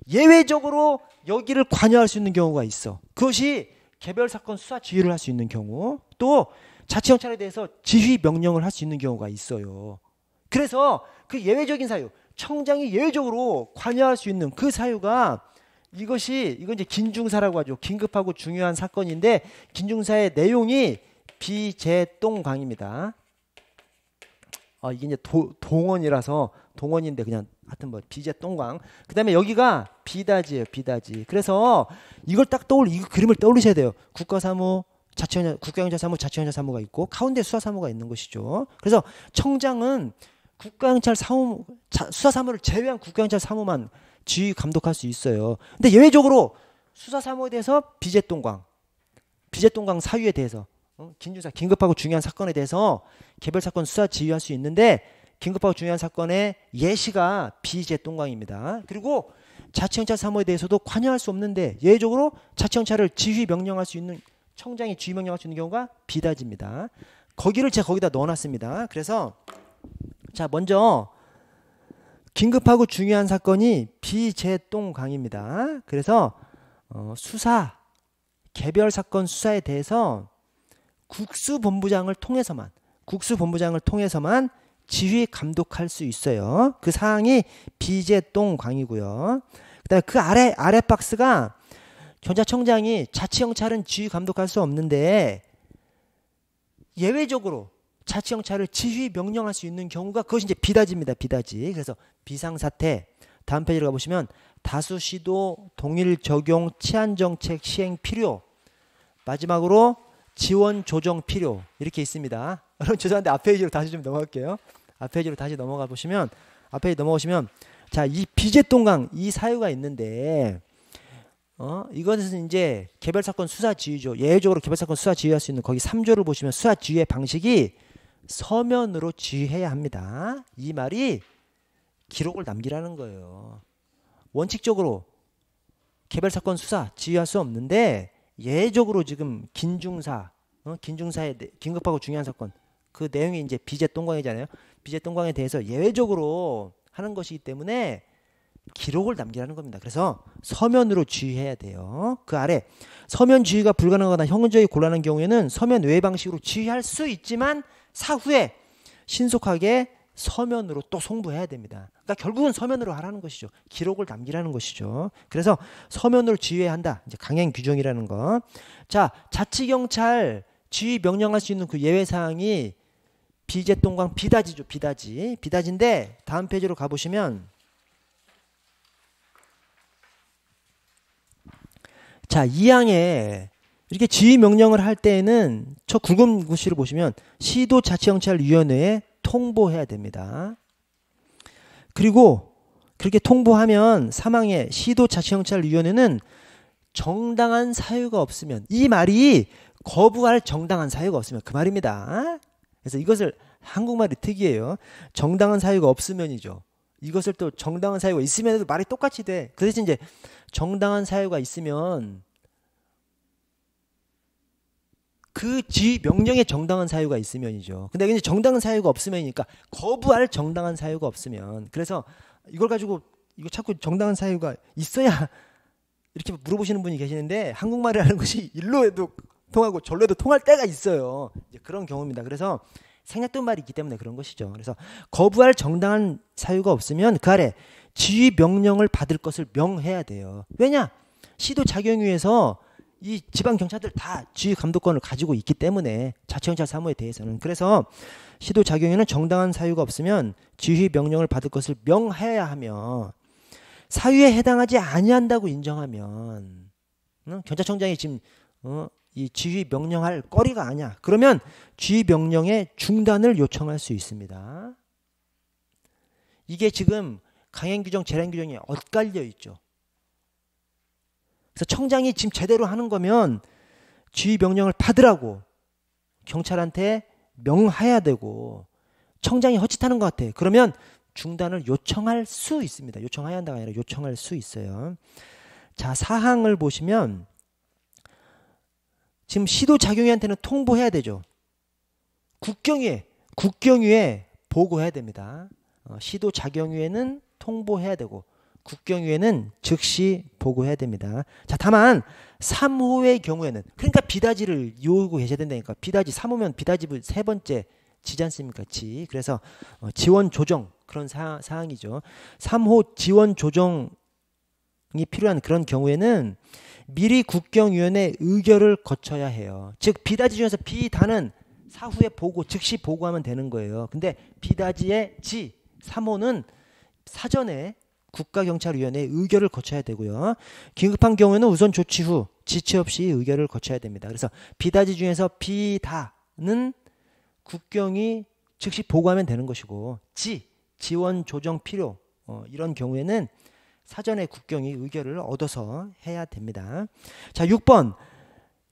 예외적으로 여기를 관여할 수 있는 경우가 있어. 그것이 개별사건 수사 지휘를 할 수 있는 경우, 또 자치경찰에 대해서 지휘 명령을 할 수 있는 경우가 있어요. 그래서 그 예외적인 사유, 청장이 예외적으로 관여할 수 있는 그 사유가 이건 이제 긴중사라고 하죠. 긴급하고 중요한 사건인데 긴중사의 내용이 비재똥광입니다. 이게 이제 동원이라서 동원인데 그냥 하여튼 뭐 비재똥광. 그 다음에 여기가 비다지예요. 비다지. 그래서 이걸 딱 이 그림을 떠올리셔야 돼요. 국가사무, 국가경찰 사무, 자치경찰 사무가 있고 가운데 수사사무가 있는 것이죠. 그래서 청장은 국가경찰 사무, 수사사무를 제외한 국가경찰 사무만 지휘 감독할 수 있어요. 근데 예외적으로 수사사무에 대해서 비재똥광 사유에 대해서 긴중사, 긴급하고 중요한 사건에 대해서 개별사건 수사 지휘할 수 있는데 긴급하고 중요한 사건의 예시가 비재똥광입니다. 그리고 자치경찰 사무에 대해서도 관여할 수 없는데 예외적으로 자치경찰을 지휘 명령할 수 있는, 청장이 지휘 명령할 수 있는 경우가 비다지입니다. 거기를 제가 거기다 넣어놨습니다. 그래서 자, 먼저 긴급하고 중요한 사건이 비재똥광입니다. 그래서 수사, 개별 사건 수사에 대해서 국수본부장을 통해서만 지휘 감독할 수 있어요. 그 사항이 비재똥광이고요. 그다음에 그 아래 박스가 경찰청장이 자치경찰은 지휘 감독할 수 없는데 예외적으로 자치경찰을 지휘 명령할 수 있는 경우가 그것이 이제 비다지입니다. 비다지. 그래서 비상사태, 다음 페이지로 가보시면 다수 시도 동일 적용 치안정책 시행 필요, 마지막으로 지원 조정 필요 이렇게 있습니다. 여러분 죄송한데 앞 페이지로 다시 좀 넘어갈게요. 앞 페이지로 다시 넘어가 보시면 자, 이 비재똥광 이 사유가 있는데 이것은 이제 개별사건 수사 지휘죠. 예외적으로 개별사건 수사 지휘할 수 있는 거기 3조를 보시면 수사 지휘의 방식이 서면으로 지휘해야 합니다. 이 말이 기록을 남기라는 거예요. 원칙적으로 개별사건 수사 지휘할 수 없는데 예외적으로 지금 긴중사의 긴급하고 중요한 사건 그 내용이 이제 비재똥광이잖아요. 비재똥광에 대해서 예외적으로 하는 것이기 때문에 기록을 남기라는 겁니다. 그래서 서면으로 지휘해야 돼요. 그 아래 서면 지휘가 불가능하거나 형적이 곤란한 경우에는 서면 외 방식으로 지휘할 수 있지만 사후에 신속하게 서면으로 또 송부해야 됩니다. 그러니까 결국은 서면으로 하라는 것이죠. 기록을 남기라는 것이죠. 그래서 서면으로 지휘해야 한다. 이제 강행 규정이라는 거. 자, 자치경찰 지휘 명령할 수 있는 그 예외 사항이 비재똥광 비다지죠. 비다지인데 다음 페이지로 가보시면 자, 2항에 이렇게 지휘 명령을 할 때에는 저 굵은 글씨를 보시면 시도자치경찰위원회에 통보해야 됩니다. 그리고 그렇게 통보하면 3항에 시도자치경찰위원회는 정당한 사유가 없으면, 이 말이 거부할 정당한 사유가 없으면 그 말입니다. 그래서 이것을 한국말이 특이해요. 정당한 사유가 없으면이죠. 이것을 또 정당한 사유가 있으면도 말이 똑같이 돼. 그 대신 이제 정당한 사유가 있으면 그 지휘 명령에 정당한 사유가 있으면이죠. 근데 이제 정당한 사유가 없으면이니까 거부할 정당한 사유가 없으면. 그래서 이걸 가지고 이거 자꾸 정당한 사유가 있어야 이렇게 물어보시는 분이 계시는데 한국말을 하는 것이 일로 해도 통하고 절로 해도 통할 때가 있어요. 이제 그런 경우입니다. 그래서 생략된 말이 있기 때문에 그런 것이죠. 그래서 거부할 정당한 사유가 없으면 그 아래 지휘 명령을 받을 것을 명해야 돼요. 왜냐? 시도자경위에서 이 지방경찰들 다 지휘 감독권을 가지고 있기 때문에 자치경찰 사무에 대해서는. 그래서 시도자경위는 정당한 사유가 없으면 지휘 명령을 받을 것을 명해야 하며 사유에 해당하지 아니한다고 인정하면 경찰청장이 지금 이 지휘 명령할 거리가 아니야. 그러면 지휘 명령의 중단을 요청할 수 있습니다. 이게 지금 강행규정, 재량규정이 엇갈려 있죠. 그래서 청장이 지금 제대로 하는 거면 지휘 명령을 받으라고 경찰한테 명해야 되고 청장이 헛짓하는 것 같아. 그러면 중단을 요청할 수 있습니다. 요청해야 한다가 아니라 요청할 수 있어요. 자, 사항을 보시면 지금 시도자경위한테는 통보해야 되죠. 국경위에 보고해야 됩니다. 시도자경위에는 통보해야 되고 국경위에는 즉시 보고해야 됩니다. 자, 다만 3호의 경우에는 그러니까 비다지를 요구 계셔야 된다니까. 비다지 3호면 비다집을 세 번째 지지 않습니까? 지. 그래서 지원 조정 그런 사항이죠. 3호 지원 조정이 필요한 그런 경우에는 미리 국경위원회 의결을 거쳐야 해요. 즉 비다지 중에서 비다는 사후에 보고 즉시 보고하면 되는 거예요. 근데 비다지의 지 3호는 사전에 국가경찰위원회의 의결을 거쳐야 되고요. 긴급한 경우에는 우선 조치 후 지체 없이 의결을 거쳐야 됩니다. 그래서 비다지 중에서 비다는 국경이 즉시 보고하면 되는 것이고 지원 조정 필요 이런 경우에는 사전에 국경이 의결을 얻어서 해야 됩니다. 자, 6번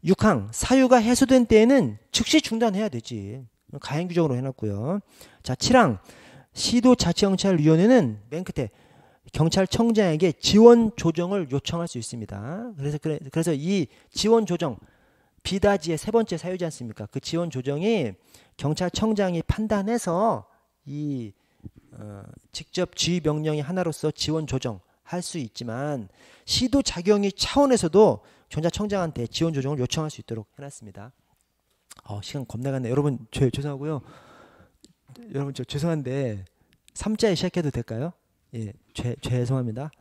6항 사유가 해소된 때에는 즉시 중단해야 되지. 가행규정으로 해놨고요. 자, 7항 시도자치경찰위원회는 맨 끝에 경찰청장에게 지원 조정을 요청할 수 있습니다. 그래서 이 지원 조정 비다지의 세 번째 사유지 않습니까? 그 지원 조정이 경찰청장이 판단해서 이 직접 지휘 명령이 하나로서 지원 조정 할 수 있지만 시도자경위 차원에서도 경찰청장한테 지원 조정을 요청할 수 있도록 해놨습니다. 시간 겁나 갔네. 여러분 죄송하고요. 여러분 죄송한데 3자에 시작해도 될까요? 예, 죄송합니다.